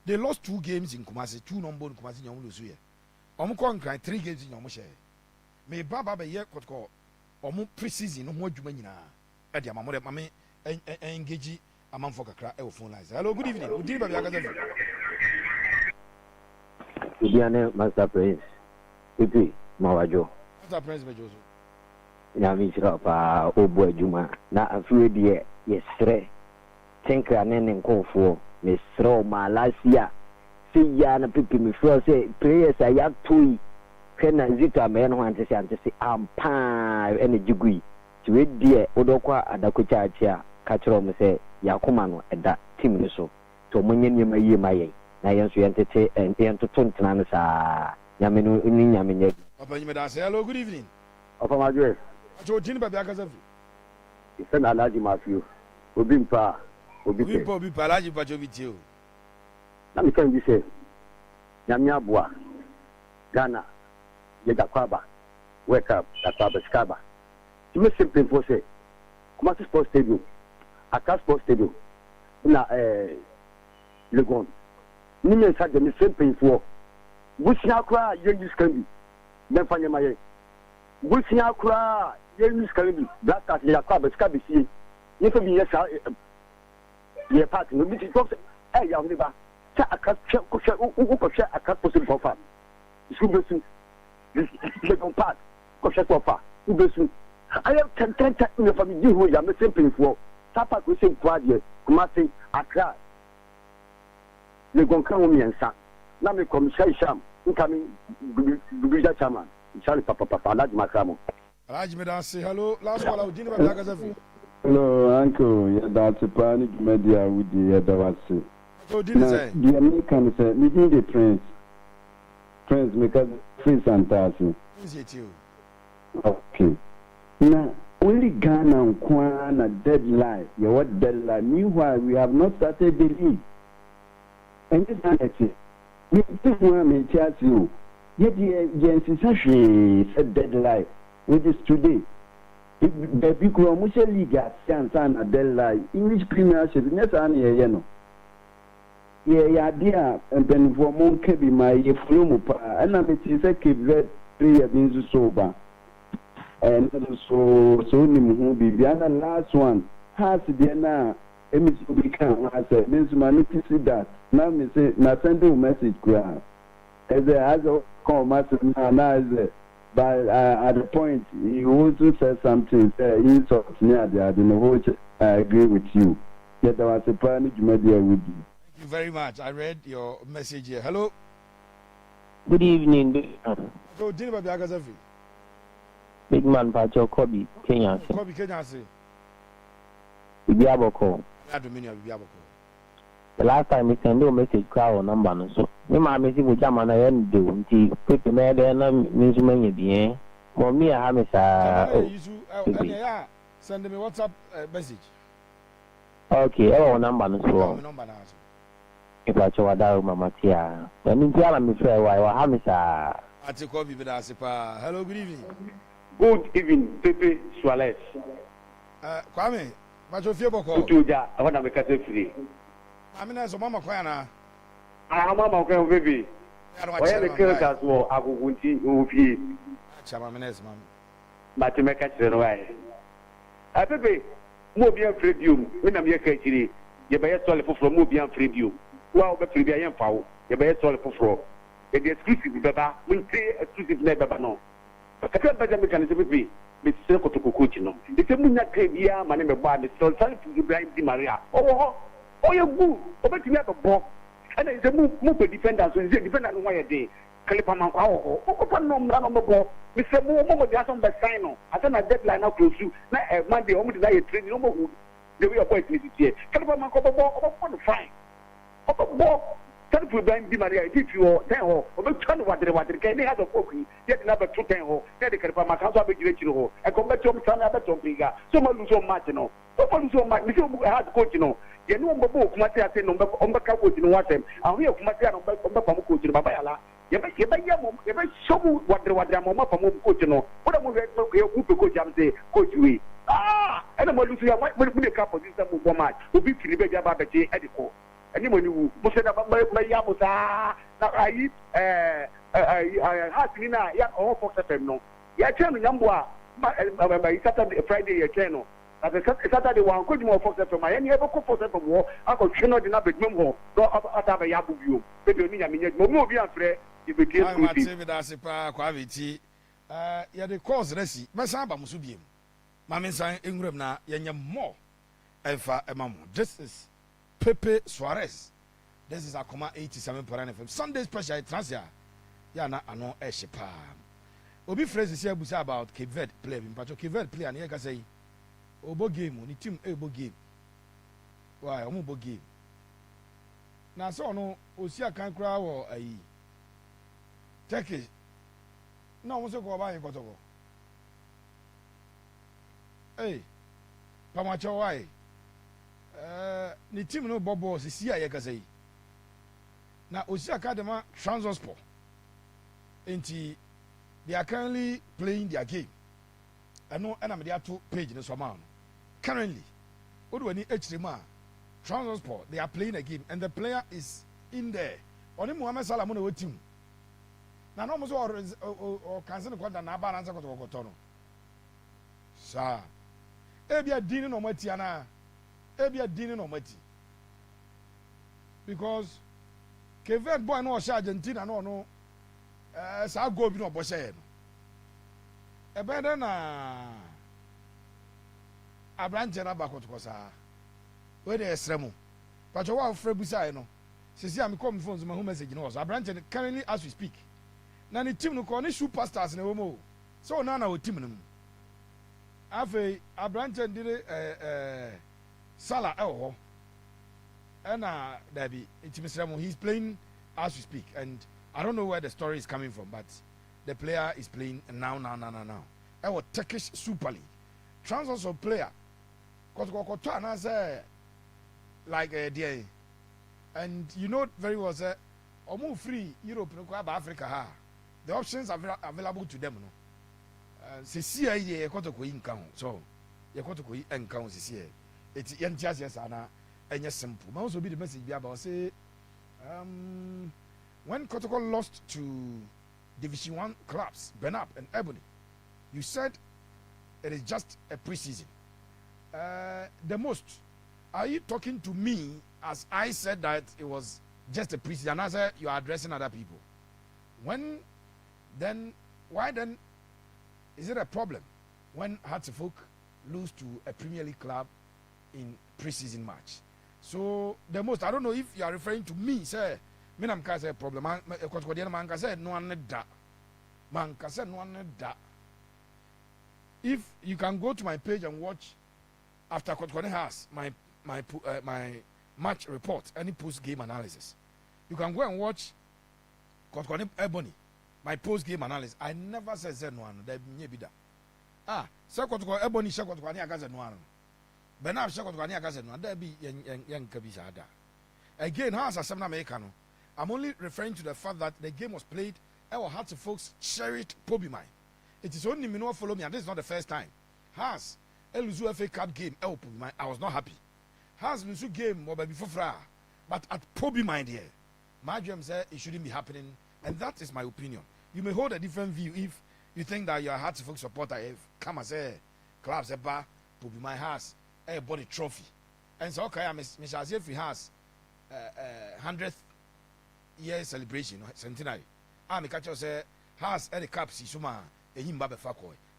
They lost 2 games in Kumasi, 2 number in Kumasi, you lose here. Omukon cry 3 games in your share. May Baba be here, Kotoko, Omu preseason, no more Jumana. Edia Mamore, Mammy, engage a man for Kakra, phone lines. Hello, good evening. Good evening, Baby. Idiane Master Prince, Pipi, Mawajo. Master Prince, Majoso. Yamishra pa Obo Juma, na afraid ye, yes, sir. Think I name call for. Miss Roma last year. See Yana Pipi, me feel say players I have 2. Can I zit a man want to say, I'm pan any degree. To read dear Odokwa Adakucha, Catrom say, Yakumano at that team so. To Munyan my na yansu yantete and yanto tontana sa Yamenu in Yamin. Papa, you may say hello, good evening. Upon my dress. Joe Tinba Bakazafi. It's an Alaji Matthew. Obimpa. Obi Palaji Pajo with you. Let me tell you, say, Yamia Ghana, Yagakwaba, wake up, Akaba Skaba. You must simply for say, Kumasi Sports Stadium, Aka Sports Stadium, na Legon. Nimen had the same pain for. Which now cry, you can be. Then find my which now cry, you can be. Black at Yakaba Skabi. You can be yes. ye part no bi ti talk say ya ba cha aka ko share aka possible for farm school besu the part ko share for farm besu I have 10 in family who ya me simple for tapa ko say kwade kuma say akra le gonkan wo miensa na me kom sham incoming Bibija chairman Charlie Papa Alhaji Makramo. Alhaji Medasi, hello. Last call out, Dini Babagazafi. Hello, Uncle. Yeah, that's a panic media with the Dawasi. So, Dini say? The American say, meeting the friends because free Santasi. Is it you? Okay. Now, only Ghana and Kwana deadline. Yeah, what deadline? Meanwhile, we have not started the league. And this is we think we are you. Yet the agency said deadline, which is today. The big Romusha League at Sansan a deadline. English Premiership, yes, you know. Yeah, dear, and then for Monkey be my Flumupa, and I'm a keep red 3 years sober. And so who be the last one has the now. I said, Miss Maniti that. Now, me say, na send you message, crowd. As a call massive now, but at the point, he also said something, he talks near there, I don't know which I agree with you. Yet there was a panic media with you. Thank you very much. I read your message here. Hello. Good evening. So, Dini Babagazafi. Big man, Pacho Kobe, Kenya. Kobe, Kenya, say. Bibiaboko. The last time we send you a message, crowd number, so you might miss it with Jaman and do until people made and means many bien. For me, I have send me WhatsApp message. Okay, our number, so if I show a down, Mamma Tia. When you tell me, fair, why I have I take Kobe with us. Hello, good evening. Good evening, Pepe Suarez. Kwame, but your fear boko. Tuja, I want to make a free. I mean, as a mama, Kwana. I'm a mama, baby. Why are the characters who are going to Chamamenes, ma'am. But to make a way. I Pepe, Mobian free you when I'm here, Katie. You buy a solid for Mobian free you. Well, but to be a young fowl, you buy a solid for. The exclusive Baba, we say exclusive never no. But I can't better mechanism with me. Mr. Kotoko, you know. It's a Munya Kavia, my name is Bad, so trying to blind Di Maria. Oh, you're good. Oh, but you have a box. And it's a move defender, so it's a defender on why a day. Calipaman, oh, no, none of the ball. Mr. Momo, just on the sign. I send a deadline out to you. Now, Monday, only die a train, no more. The way of voice is here. Calipaman, oh, fine. Oh, tell you blind Di Maria, if you are 10 or turn what they can have a cookie, yet another 2 10 or get the Calipaman, I'll be you. I come back to him, son, other bigger. So much so much, you know. So much so much. Mr. Hard coach, you know. You know, Matia say no coach in what them. And we have Matia on coach in Babayala. You may show what the Mama from coach, you know. What I'm going to coach, I'm saying, coach, we. And I'm going to see a couple of this woman who be Philippe Babaji Edico. Anyone who said about my Yamusa, I have seen all for no. Yeah, tell me, Yambua, Saturday, Friday, channel. As a Saturday one, could more for from my any ever for from war. I could not in a big number, no other Yabu view. Maybe I mean, no be afraid if it is with us, quality. Yeah, the cause, Ressi, Masaba Musubium. Mamma San Ingram na Yanya more. Alpha Emamo. This is Pepe Suarez. This is Akoma 87 per annum. Sunday special transfer. Yana, I know Eshipa. Obi phrase is here about Cape Verde play. But Cape Verde play and here can say. Obo game, ni team ebo game. Why, obo game. Na so no, osia kan kra wo ayi. Turkey. Na mo se ko ba yin Kotoko. Hey. Pamacho why? Ni team no bobo si sia ye kasai. Na osia kadema Transport. Enti they are currently playing their game. I know and I'm there to page in the summer. Currently, what do we need HDMA? Transport, they are playing a game and the player is in there. Only Muhammad Salamun with team. Now, almost or cancel the quarter now, balance of Kotono. Sir, Ebia Dino no Matiana, Ebia Dino no Mati. because Kevin boy no ɔhyɛ Argentina no saa goal bi na ɔbɔ hyɛ no ɛbɛn dɛ na aberante no aba Kotoko saa wei de ɛsrɛ mu patro wa afrɛ busae no sisi a mekɔ me phone so mahu message no wɔ so aberante no currently as we speak na ne team no kɔ ne superstars na ɛwɔ mu o sɛ ɔna na wɔ team no mu afei aberante no de Salah ɛwɔ hɔ ɛna dabi nti mesrɛ mu he's playing as we speak and I don't know where the story is coming from but the player is playing now ɛwɔ Turkish Super League transfers of player kɔtɔkɔtɔ anaasɛ like deɛ and you know very well sɛ ɔmo free Europe no kɔ aba Africa ha the options are available to them no sisi a yɛ kɔtɔkɔ yi nka ho so yɛ kɔtɔkɔ yi nka ho sisi yɛ eti yɛn ti aseɛ saa na ɛnyɛ simple ma also be the message bi aba say when Kotoko lost to Division 1 clubs Benab and Ebony you said it is just a pre-season. The most, are you talking to me as I said that it was just a pre-season? And I said you are addressing other people. When then, why then is it a problem when Hartlepool lose to a Premier League club in pre-season match? So the most, I don't know if you are referring to me, sir. Me nam ka say problem. Man ka say no one da. Man ka say no one da. If you can go to my page and watch after Kotoko has my match report, any post game analysis, you can go and watch Kotoko Ebony, my post game analysis. I never said no one. There be that. Say Kotoko Ebony, say Kotoko against no one. Benab say Kotoko against no one. There be young kabisa da. Again, how as a seven Americano, I'm only referring to the fact that the game was played. Our hearts of folks cherished Pobimai. It is only me no follow me, and this is not the first time. Has Eluzu FA Cup game, I was not happy. Has Luzu game or before Fra, but at Pobi mind here, my dream said it shouldn't be happening, and that is my opinion. You may hold a different view if you think that your heart folk supporter have come as a clubs a bar, Pobi my house, a body trophy, and so okay, I'm Mr. If he has 100th year celebration centenary. I'm a catcher say has any cups suma.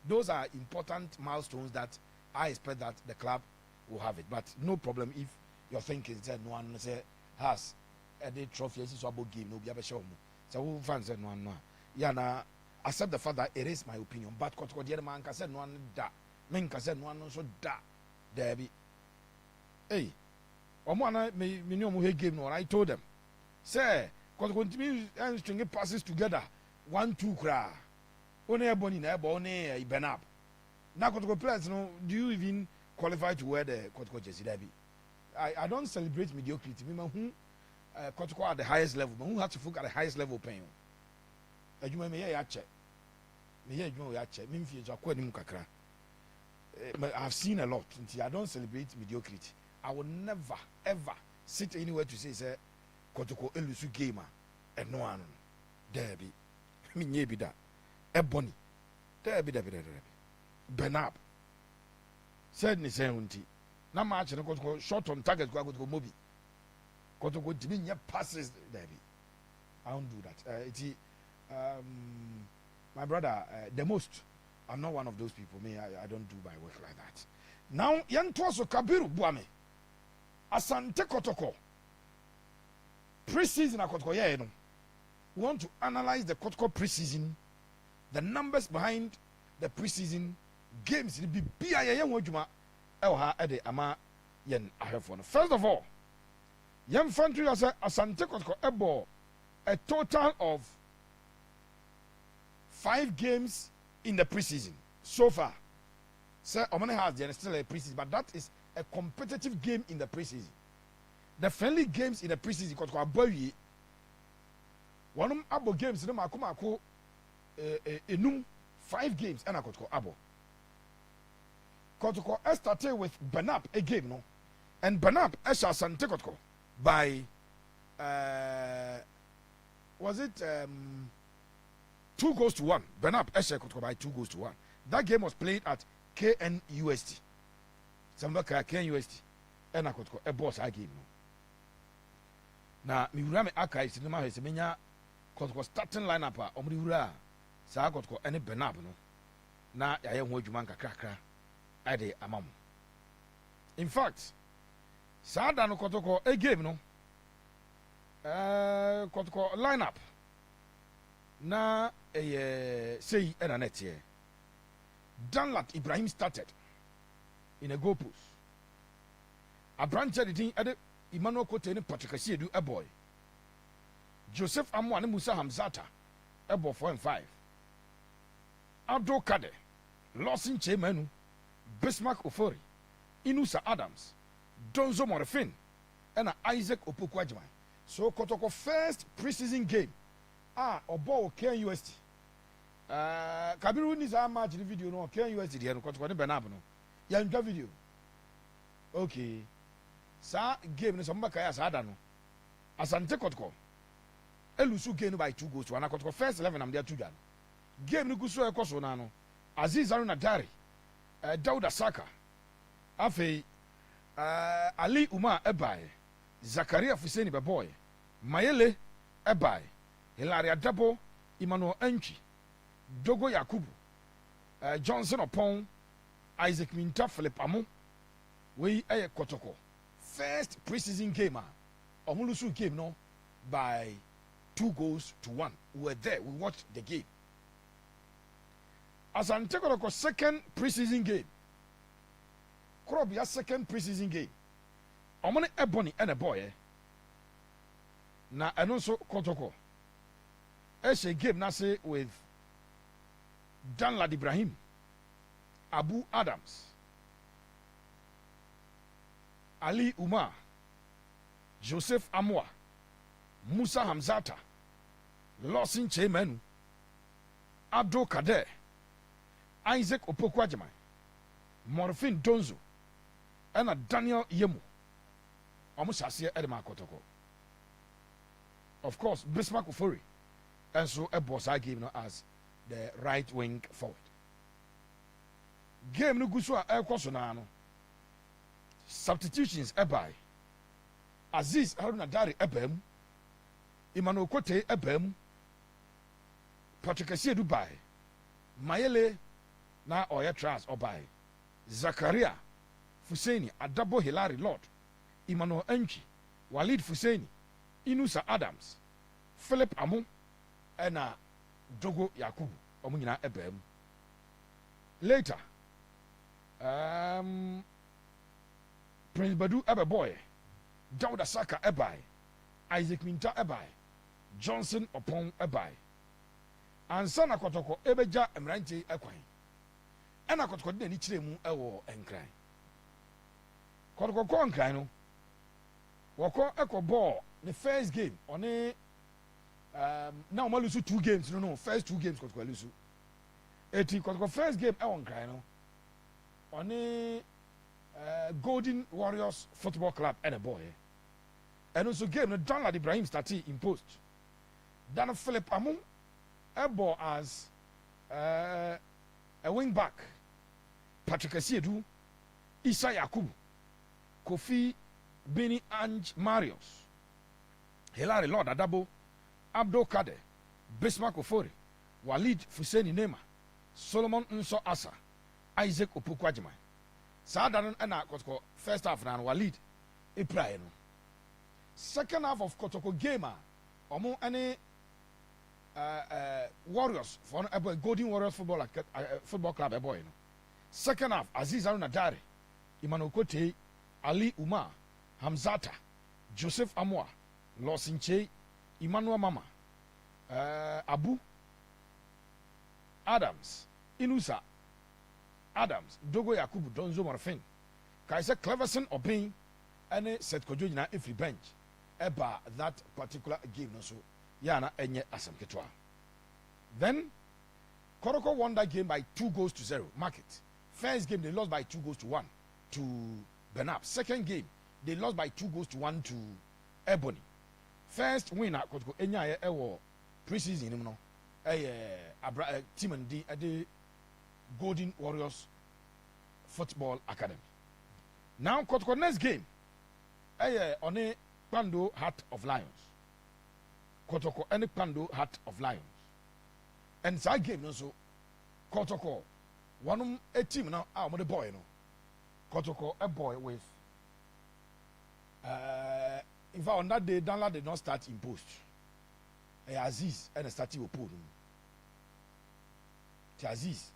Those are important milestones that I expect that the club will have it. But no problem if you're thinking that no one say has a day trophy is about game, no be able to show. So who fans said no one. Yeah, na accept the fact that it is my opinion. But Kotoko the other man can say no one da. Men can say no one so da. There be. Hey, Omwana me know game no. I told them. Say Kotoko to string passes together. 1-2 cry. Only Ebony na only Benab. Now Kotoko players, no, do you even qualify to wear the Kotoko jersey? I don't celebrate mediocrity. Me who Kotoko at the highest level, but who has to focus at the highest level paying. You may hear check. Me hear you check. Me feel just quite kakra. I've seen a lot. I don't celebrate mediocrity. I will never ever sit anywhere to say Kotoko elusu gamer and no one. There be. Me nye be that. Ebony, there be Benab said ni say unti. Na match na Kotoko shot on target go Mobi. Kotoko dimi passes there be. I don't do that. My brother, the most. I'm not one of those people. Me, I don't do my work like that. Now, yan toso Kabiru Buame. Asante Kotoko. Pre-season Kotoko yeah, you know. We want to analyze the Kotoko pre-season. The numbers behind the preseason games will be first of all, young Fantry as Asante Kotoko Ebo a total of 5 games in the preseason so far. Sir, Omane has still a preseason, but that is a competitive game in the preseason. The friendly games in the preseason Kotoko Aboyi. One abo games no makumako. 5 games and I Kotoko Abo. Kotoko started with Benab a game, no? And Benab Esha Asante Kotoko by was it 2-1? Benab Esha Kotoko by 2-1. That game was played at KNUST. Somebody KNUST and I Kotoko a boss I game. na miwura me archives no ma hwese menya Kotoko starting lineup a omri wura saa Kotoko ene Benab no na yaye ho adwuma nkakrakra ade amam. In fact saa da no Kotoko a game no Kotoko lineup na sei ena netie. Danlat Ibrahim started in a goal post. Abranche din ade Emmanuel Kote ne Patrick Asiedu a boy. Joseph Amwa ne Musa Hamzata a boy 4 and 5. Abdul Kade, Lawson Chemenu, Bismarck Ofori, Inusa Adams, Donzo Morefin, and Isaac Opokwajman. So Kotoko first preseason game. Obo KNUST. Kabiru ni za match the video no KNUST dey no Kotoko ne Benab no. Ya nja video. Okay. Sa game no some baka ya sa da no. Asante Kotoko. Elusu game by 2 goals to one. Kotoko first 11 am there 2 jan. Game no guso e koso na no. Aziz Haruna Dari. Dauda Saka. Afei Ali Umar ebai. Zakaria Fuseni be boy. Mayele ebai. Hilaria Dabo, Emmanuel Enchi, Dogo Yakubu, Johnson Opon, Isaac Minta, Philip Amu, we a Kotoko. First preseason game, Omulusu game no by 2 goals to 1. We were there, we watched the game. Asante Kotoko second preseason game. Krobia second preseason game. Omone Ebony and a boy. Na and also Kotoko. A game na say with Danlad Ibrahim, Abu Adams, Ali Umar, Joseph Amwa, Musa Hamzata, Lawson Chemenu, Abdul Kader, Isaac Opokwajman, Morfin Donzo, and Daniel Yemu. Almost as here Edema Kotoko. Of course, Bismarck Ofori. And so a boss I give as the right wing forward. Game no guswa e kwosonano. Substitutions ebai. Aziz Haruna Dari ebem. Emmanuel Kote ebem. Patrick Asiedu bai. Mayele na oya trans obai. Zakaria Fuseni Adabo Hilary Lord. Emmanuel Enchi. Walid Fuseni. Inusa Adams. Philip Amu. Ena Dogo Yakubu omunyina ebem. Later Prince Badu ebe boy, Dauda Saka ebai, Isaac Minta ebai, Johnson Opon ebai. Ansa na Kotoko ebeja emrante ekwan. Ena Kotoko de ni kire mu ewo enkran. Kotoko ko enkran no. Woko eko ball the first game on now we lose 2 games. No, first 2 games Kotoko lose. Eti Kotoko first game on cry no. On a Golden Warriors Football Club and a boy. And also game no Danlad Ibrahim started in post. Dan Philip Amu able as a wing back. Patrick Asiedu, Isa Yakubu, Kofi Beni Ange Marius, Hilary Lord Adabo, Abdul Kader, Bismarck Ofori, Walid Fuseni Nema, Solomon Nso Asa, Isaac Opokwajman. Sadan and Kotoko first half na Walid Ibrahim. Second half of Kotoko gamer, omo any Warriors for a Golden Warriors football club a boy. Second half Aziz Haruna Dari, Emmanuel Kote, Ali Umar, Hamzata, Joseph Amwa, Lawson Che, Emmanuel Mama, Abu Adams, Inusa Adams, Dogo Yakubu, Donzo Morfin, Kaisa Cleverson Obin, and Seth Kojo na every bench. Eba that particular game no so yana enye asam ketwa. Then Kotoko won that game by 2-0. Mark it. First game they lost by 2-1 to Benab. Second game they lost by 2-1 to Ebony. First win at Kotoko enya ewo preseason no. Team and the Golden Warriors Football Academy. Now Kotoko next game on a Kpando Heart of Lions. Kotoko any Kpando Heart of Lions. And that game also Kotoko one a team now I'm the boy no. Kotoko a boy with in fact on that day Danla did not start in post. Aziz and started with pool. Aziz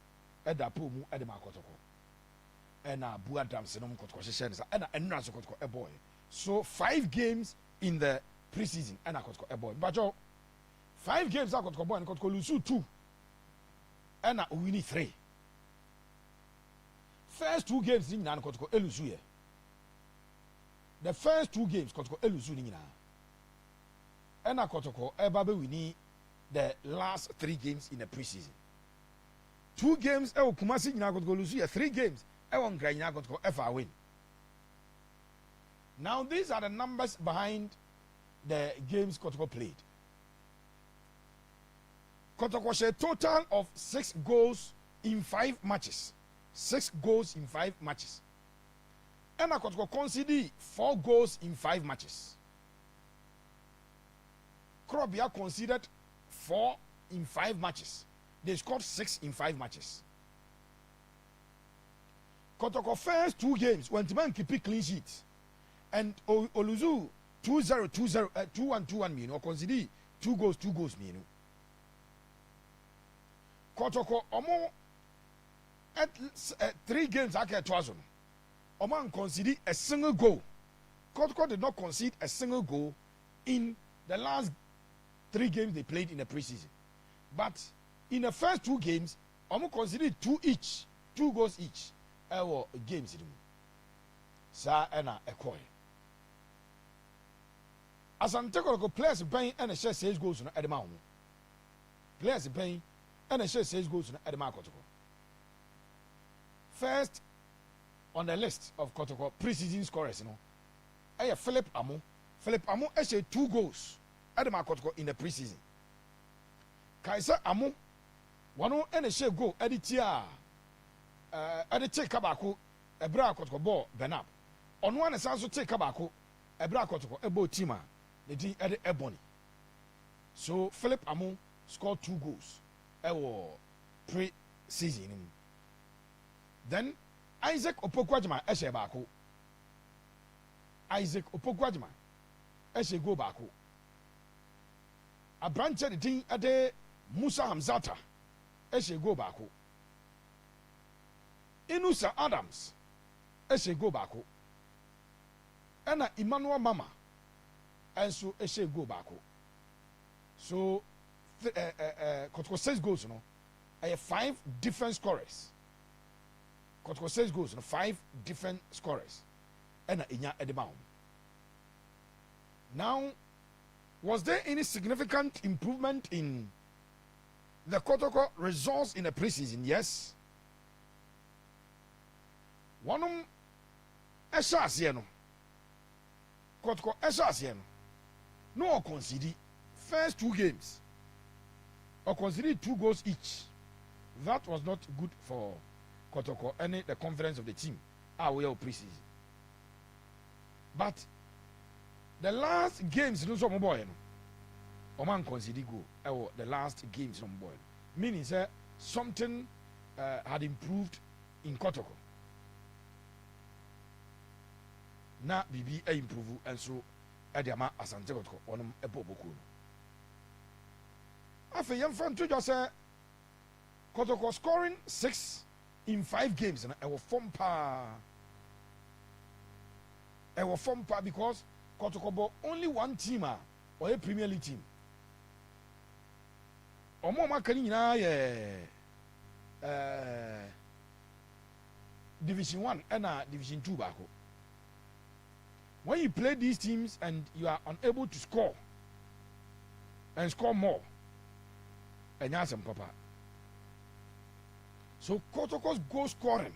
at the pool at the Kotoko. And Bua Dam Senom Kotoko and Kotoko a boy. So 5 games in the preseason and Kotoko a boy. But 5 games I Kotoko boy and Kotoko lose 2. And we need 3. First 2 games in Kotoko Elusu. The first 2 games Kotoko Elusu Nina. And Kotoko Ebabe we need the last 3 games in the preseason. 2 games Kumasi Nina Kotoko Lusu 3 games. I want Grania got to FR win. Now these are the numbers behind the games Kotoko played. Kotoko had a total of 6 goals in 5 matches. 6 goals in 5 matches. And Kotoko conceded 4 goals in 5 matches. Krobia conceded 4 in 5 matches. They scored 6 in 5 matches. Kotoko first 2 games when Timan keep clean sheets and Oluzu 2-0 2-0 2-1 mean or consider 2 goals mean. Kotoko omo at 3 games ake twazo. Oman consider a single goal. Kotoko did not concede a single goal in the last 3 games they played in the preseason. But in the first 2 games, omo considered 2 each, 2 goals each. Our games in sa ena ekoy Asante Kotoko players paying and share 6 goals no edema ho players paying and share 6 goals no edema Kotoko. First on the list of Kotoko preseason scorers no Philip Amo share 2 goals edema Kotoko in the preseason. Kaisa Amo one and share goal editia ade take kabako ebra Kotoko ball benap ono one sanso take kabako ebra Kotoko ebo team a the din ade ebony. So Philip Amo scored 2 goals pre-season. Then Isaac Opokwajima eshe bako. Isaac Opokwajima eshe go bako. Abranche the din ade Musa Hamzata eshe go bako. Inusa Adams eshe go bako. Ena Emmanuel Mama enso eshe go bako. So Kotoko 6 goals no. 5 different scorers. Kotoko 6 goals no 5 different scorers. Ena inya edema. Now, was there any significant improvement in the Kotoko results in the preseason? Yes. One Esha no Kotoko Esha no concede first 2 games or conceded 2 goals each. That was not good for Kotoko and the confidence of the team. We are preseason. But the last games no so boy no Oman conceded goal. The last games no boy. Meaning something had improved in Kotoko. Na bibi improve and so Adiama Asante Kotoko onum eboboku. Afa yam fan to just Kotoko scoring 6 in 5 games and I will form pa because Kotoko bought only 1 team or a Premier League team. Omo makani na Division 1 and Division 2 bako. When you play these teams and you are unable to score and score more, and you have some papa. So Kotoko's goal scoring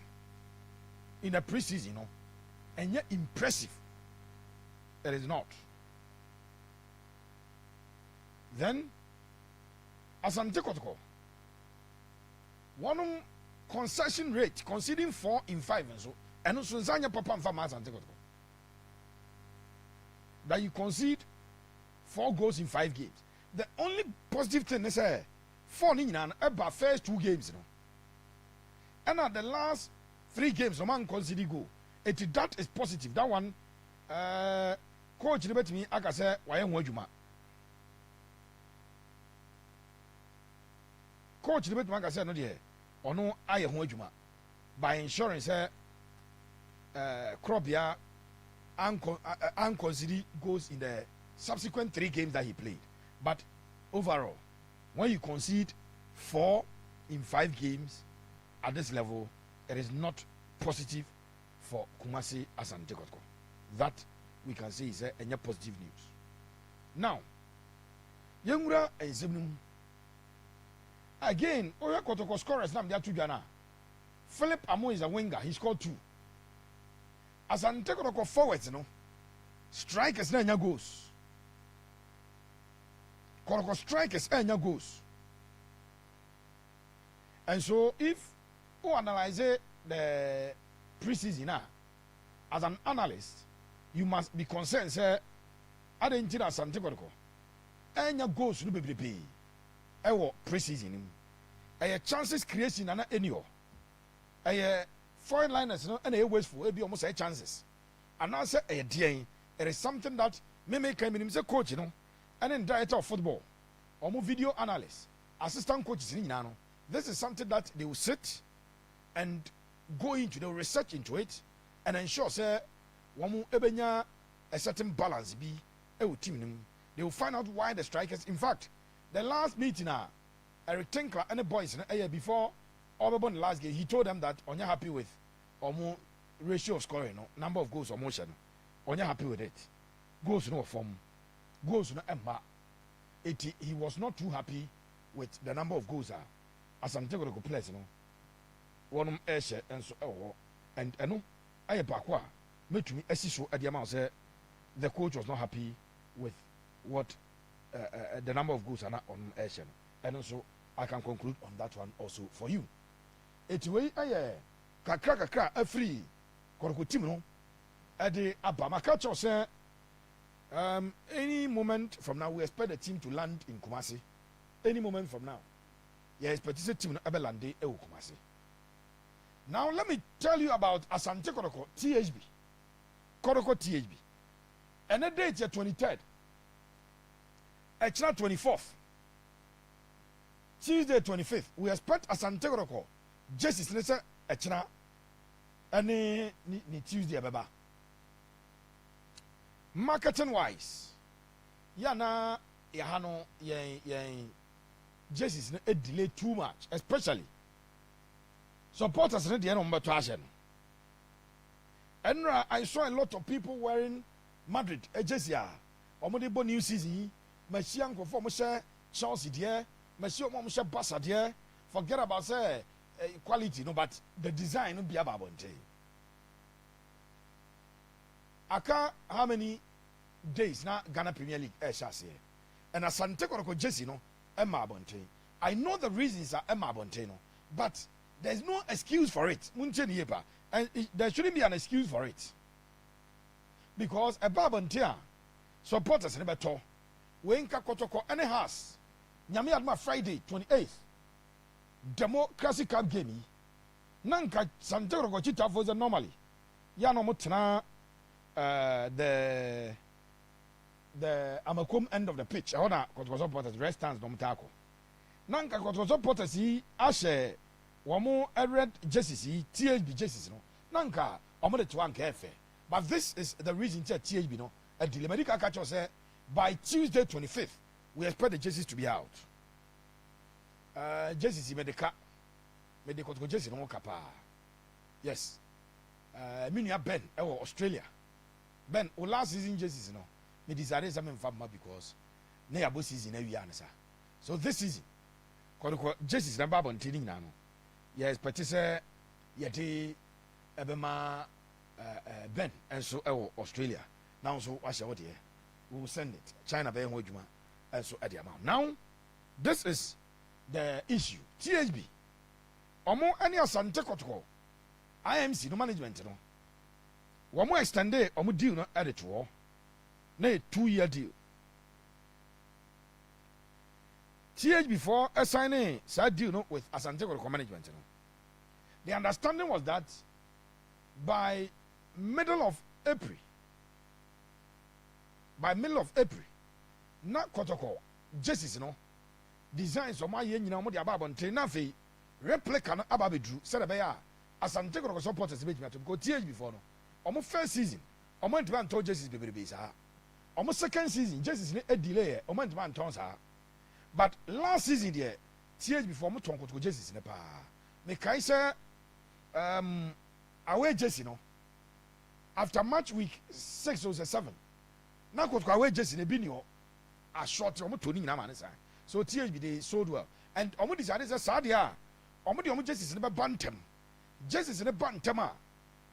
in the preseason, and yet impressive. It is not. Then, Asante Kotoko, one concession rate conceding 4 in 5 and so, and also Zanya Papa and Fama Asante Kotoko. that you concede 4 goals in 5 games. The only positive thing is 4 about first 2 games, and at the last 3 games, no man conceded goal. That is positive. That one, coach, let me, I can say, why am I? Coach, let me, I can say, no, dear, or no, I am Wajuma. By insurance, Krobia unconsidered goals in the subsequent 3 games that he played. But overall, when you concede 4 in 5 games at this level, it is not positive for Kumasi Asante Kotoko. That we can say is a positive news. Now, Yengura and Zimnum again, Oya Kotoko scorers now they are 2 Ghana. Philip Amo is a winger, he scored 2. Asante Kotoko forwards, strikers na goals. Kotoko strikers enya goals. And so if you analyze the preseason as an analyst, you must be concerned, say, I didn't tell Asante Kotoko. Enya goals no be pay. Ewo preseason. Aya chances creation and any. Aya foreign liners no and wasteful. Be almost a chances. And now say a DA. It is something that me come in say coach, and then director of football, or more video analyst, assistant coaches in Nano. This is something that they will sit and go into, they will research into it, and ensure say wamu ebenya a certain balance be team. They will find out why the strikers. In fact, the last meeting Eric Tinkler and the boys before Auburn last game, he told them that on you happy with ratio of scoring, number of goals or motion. On you happy with it. Goals no form. Goals no emma. He was not too happy with the number of goals as I'm taking a place, one air and so and I bakwa made me so at the amount say the coach was not happy with what the number of goals are not on air, and also I can conclude on that one also for you. It's way kakra a free Kotoko team at the Abama culture say any moment from now we expect the team to land in Kumasi. Any moment from now. Yeah, expect the team to land in Kumasi. Now let me tell you about Asante Kotoko THB. Kotoko THB. And the date is 23rd. Echna 24th. Tuesday 25th. We expect Asante Kotoko. Justice Nessa Echna. And ni Tuesday baba. Marketing wise, yana yahano Justice a delay too much, especially supporters at the end of Batasian. And I saw a lot of people wearing Madrid, a jersey. Omodibo new season, Messian for Chelsea, dear, Monsieur Momusha Bassa, dear. Forget about say quality, no, but the design will be about Aka how many days now Ghana Premier League shall and Asante Kotoko jersey Emma Bonte. I know the reasons are Emma Bonte, but there's no excuse for it. And there shouldn't be an excuse for it. Because a Babontea supporters never told when Kotoko and a house Nyami Adma Friday 28th Democracy Cup game Nanka Santoro Chita for the normally Yano Mutana the Amakum end of the pitch. I wanna Kotoko supporters rest stands no mutako. Nanka Kotoko supporters he ashe wamo red jerseys THB jerseys no. Nanka omo de tuan kefe. But this is the reason that THB no a delay medical catcher say by Tuesday 25th we expect the jerseys to be out. Jerseys medical Kotoko jersey no kapa. Yes. Minia Ben Australia. Ben last season jerseys no. Me desire some fama because ne abo season na wi ansa. So this season Kotoko jerseys na baba ntini na no. Yes, but say yeti ebema Ben and so Australia. Now so what here? We will send it. China be hojuma and so at the amount. Now this is the issue. THB. Omo any Asante Kotoko. IMC no management no. One more extended omo deal no edit war. na a 2-year deal. TH before signing that deal no, with Asante Kotoko management. You know. The understanding was that by middle of April, na Kotoko jerseys, you know, designs of my yen, you know, the above on Tenafe, replica no Ababidru, said a Asante Kotoko supporters because TH before no, almost first season, almost man told jerseys baby base, almost second season, jerseys a delay, almost man tones her. But last season, there, TH before me talk to jerseys in the pa. Me kai say, away jersey no. After match week 6 or 7, na ko away jersey ne bi ni ho. A short omo toni nyina man say. So TH they sold well, and omo decided say sadia, omo de omo jerseys ne be bantem. Jerseys ne bantem a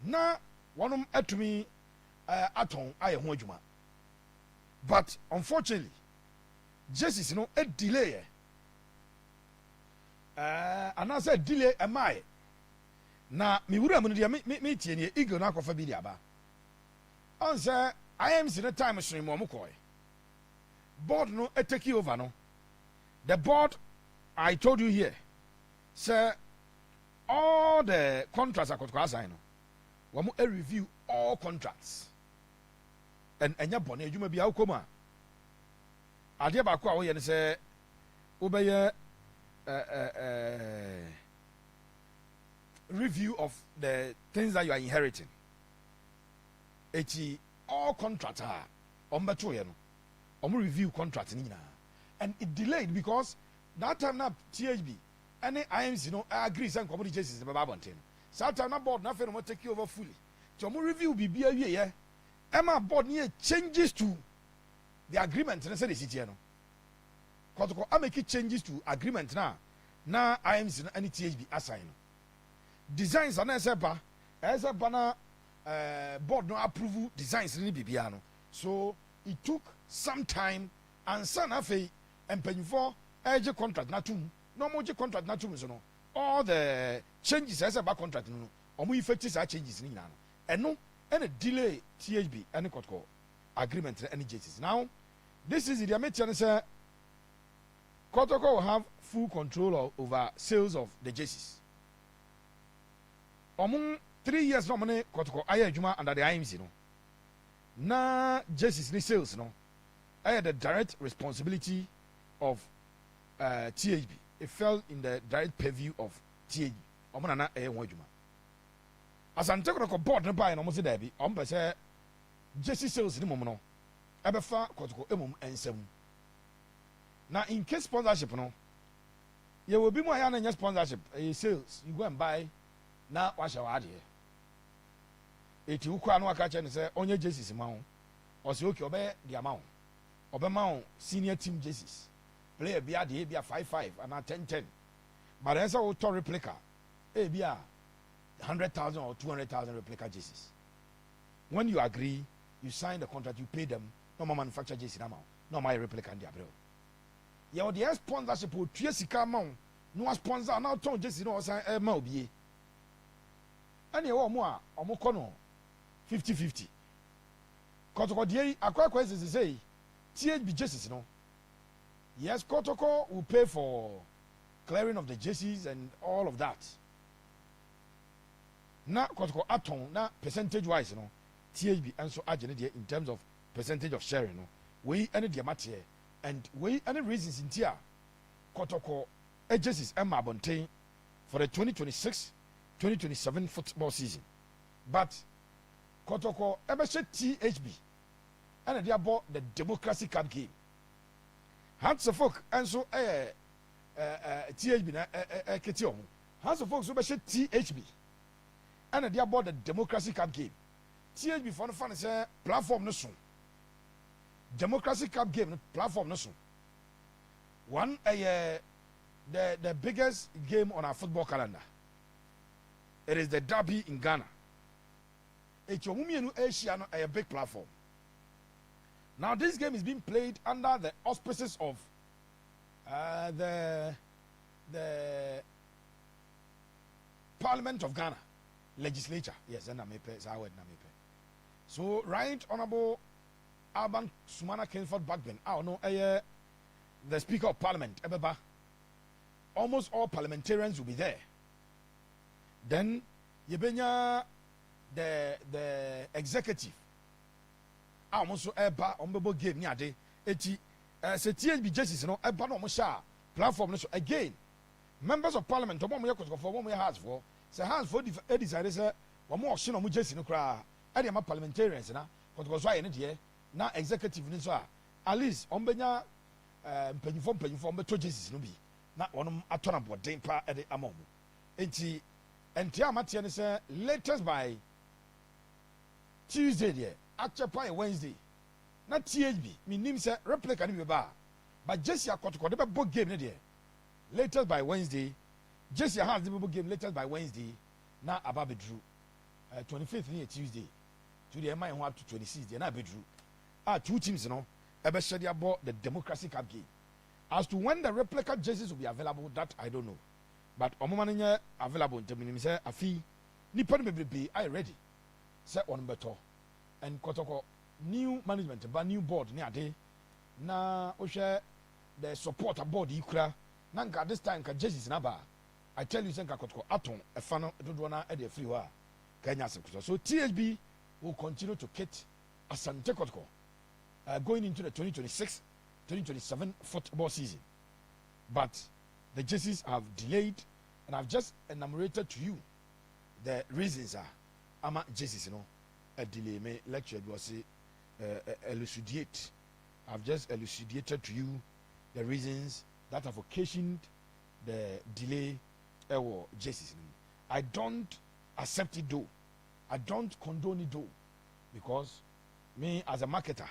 na wonom atumi aton aye ho adwuma. But unfortunately, jerseys you know a delay and I said delay am I na me wura mu dia me tie ne eagle na akofa bi dia ba on say I am in a time stream mo koi board no take over no the board I told you here say all the contracts akotwa sign no wo mo review all contracts and enya bone adwuma bi akoma adeɛ baako a woyɛ ne sɛ wobɛyɛ review of the things that you are inheriting. Eti all contracts are ɔmbɛtoyɛ no ɔmo review contract ni nyinaa and it delayed because that time na THB ɛne IMC no agree sɛ nkɔmɔ de jerseys bɛba abɔnten saa time na board na afei no mo take over fully ti ɔmo review biribi awie yɛ ɛma board ne yɛ changes to the agreement ne say the city no Kotoko I make changes to agreement na IMC and THB assign no designs and as a banner board no approve designs ni bibia no so it took some time and san afei empanifo age contract na tum no mo contract na tum so no all the changes as a back contract no omo effect sa changes ni nyina no eno and delay THB and Kotoko agreement and jerseys. Now, this is the American say Kotoko will have full control over sales of the jerseys. Among 3 years no money Kotoko aye adwuma under the IMC no. Na jerseys ni sales no. I had the direct responsibility of THB. It fell in the direct purview of THB. Omo na aye ho adwuma. Asante Kotoko board no buy no mo se da bi. Omo be say jersey sales ni mom no ebefa Kotoko emom ensem na in case sponsorship no ye will be more ya na sponsorship sales you go and buy na washa wade eti ukwa no aka che ne say onye jerseys ma ho o se okay obe the amount obe ma ho senior team jerseys player bia de bia 55 and 10-10 but esa wo to replica e bia 100,000 or 200,000 replica jerseys. When you agree, you sign the contract, you pay them, no more manufacture jersey now, no more replica in the abroad. Yeah, the sponsorship will sika amount, no sponsor now turn jersey no sign MLB. And you more or more corner 50-50. Kotoko DA akwa kwesi say THB jerseys no. Yes, Kotoko will pay for clearing of the jerseys and all of that. Na Kotoko aton na percentage wise no THB and so agent in terms of percentage of sharing no we any the matter and we any reasons in tia Kotoko agencies Emma Bontain for the 2026-2027 football season but Kotoko ever said THB and they about the Democracy Cup game Hands of folk and so THB na ketio Hands of folks who said THB and they about the Democracy Cup game. THB for the fun is a platform no soon. Democracy Cup game platform no soon. One the biggest game on our football calendar. It is the derby in Ghana. It's a big platform. Now this game is being played under the auspices of the Parliament of Ghana. Legislature, yes, and so right honorable Alban Sumana Kingsford Backben. I don't know. The Speaker of Parliament. Almost all parliamentarians will be there. Then yebenya the executive. Almost eba ombebo game ni ade. Eti se TNB justice no eba no mo sha platform no so again. Members of Parliament omo mo yakotoko for omo house for. Say house for decide say omo ohye no mo justice no kra. E dey ma parliamentarians na kotoko so aye ne de na executive ni so at least ombenya mpanyifo ombeto justice no bi. Na onom atona boden pa e de ama omo. Enti amate ne say latest by Tuesday there, actually by Wednesday. Na THB, me name say replica ni be ba. But Jesse Kotoko de be book game ne there. Latest by Wednesday, Jesse has the book game latest by Wednesday. Na aba be drew. 25th ni Tuesday. Today am I up to 26th there na be drew. Two teams no e be share about the Democracy Cup game. As to when the replica jerseys will be available, that I don't know. But omomanya available in terms say afi nipa no bebrebe I ready say on beto and Kotoko new management ba new board ni ade na ohwe the support board ikura na nka this time ka jerseys na ba I tell you say nka Kotoko aton e fa no dodo na e de free wa Kenya sekuso. So THB will continue to kit Asante Kotoko going into the 2026-2027 football season. But the jerseys have delayed, and I've just enumerated to you the reasons are. Ama jerseys, a delay. Me lecture was elucidate. I've just elucidated to you the reasons that have occasioned the delay. Jerseys. I don't accept it though. I don't condone it though, because me as a marketer,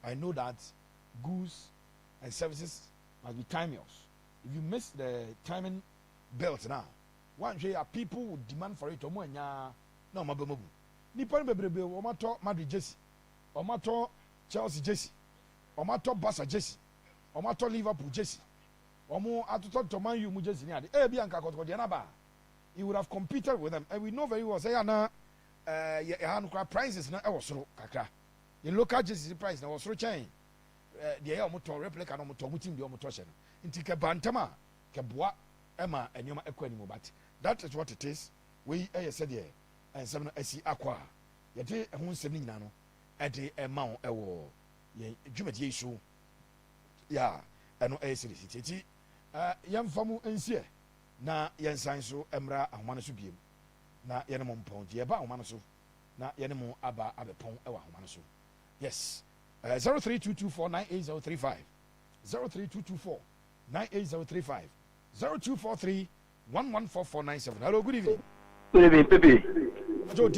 I know that goods and services must be timeless. If you miss the timing belt now, one day people would demand for it. No, mabumu. Nippon bebrebe, omato Madrid Jesse, omato Chelsea Jesse, omato Barca Jesse, omato Liverpool Jesse, omo atuto to Man U Jesse ni ade. Bianca Kotoko Dianaba. He would have competed with them, and we know very well. Say na prices na soro kakra. The local Jesse price na soro chain. The air motor replica no motor mutim the motor shen. Inti ke bantama ke boa ema enyoma ekwanimo, but that is what it is. We said here and some asi aqua. Yete ho nsem nyina no e de ema o ewo ye dwumadi yeso ya eno series titi yemfamu ensie na yensan so emra ahoma so biem na yene mo mpon je ba ahoma so na yene mo aba abepon ewa ahoma so. Yes. 0322498035 0322498035 0243114497. Hello, good evening. Good evening, Pepe. Joe,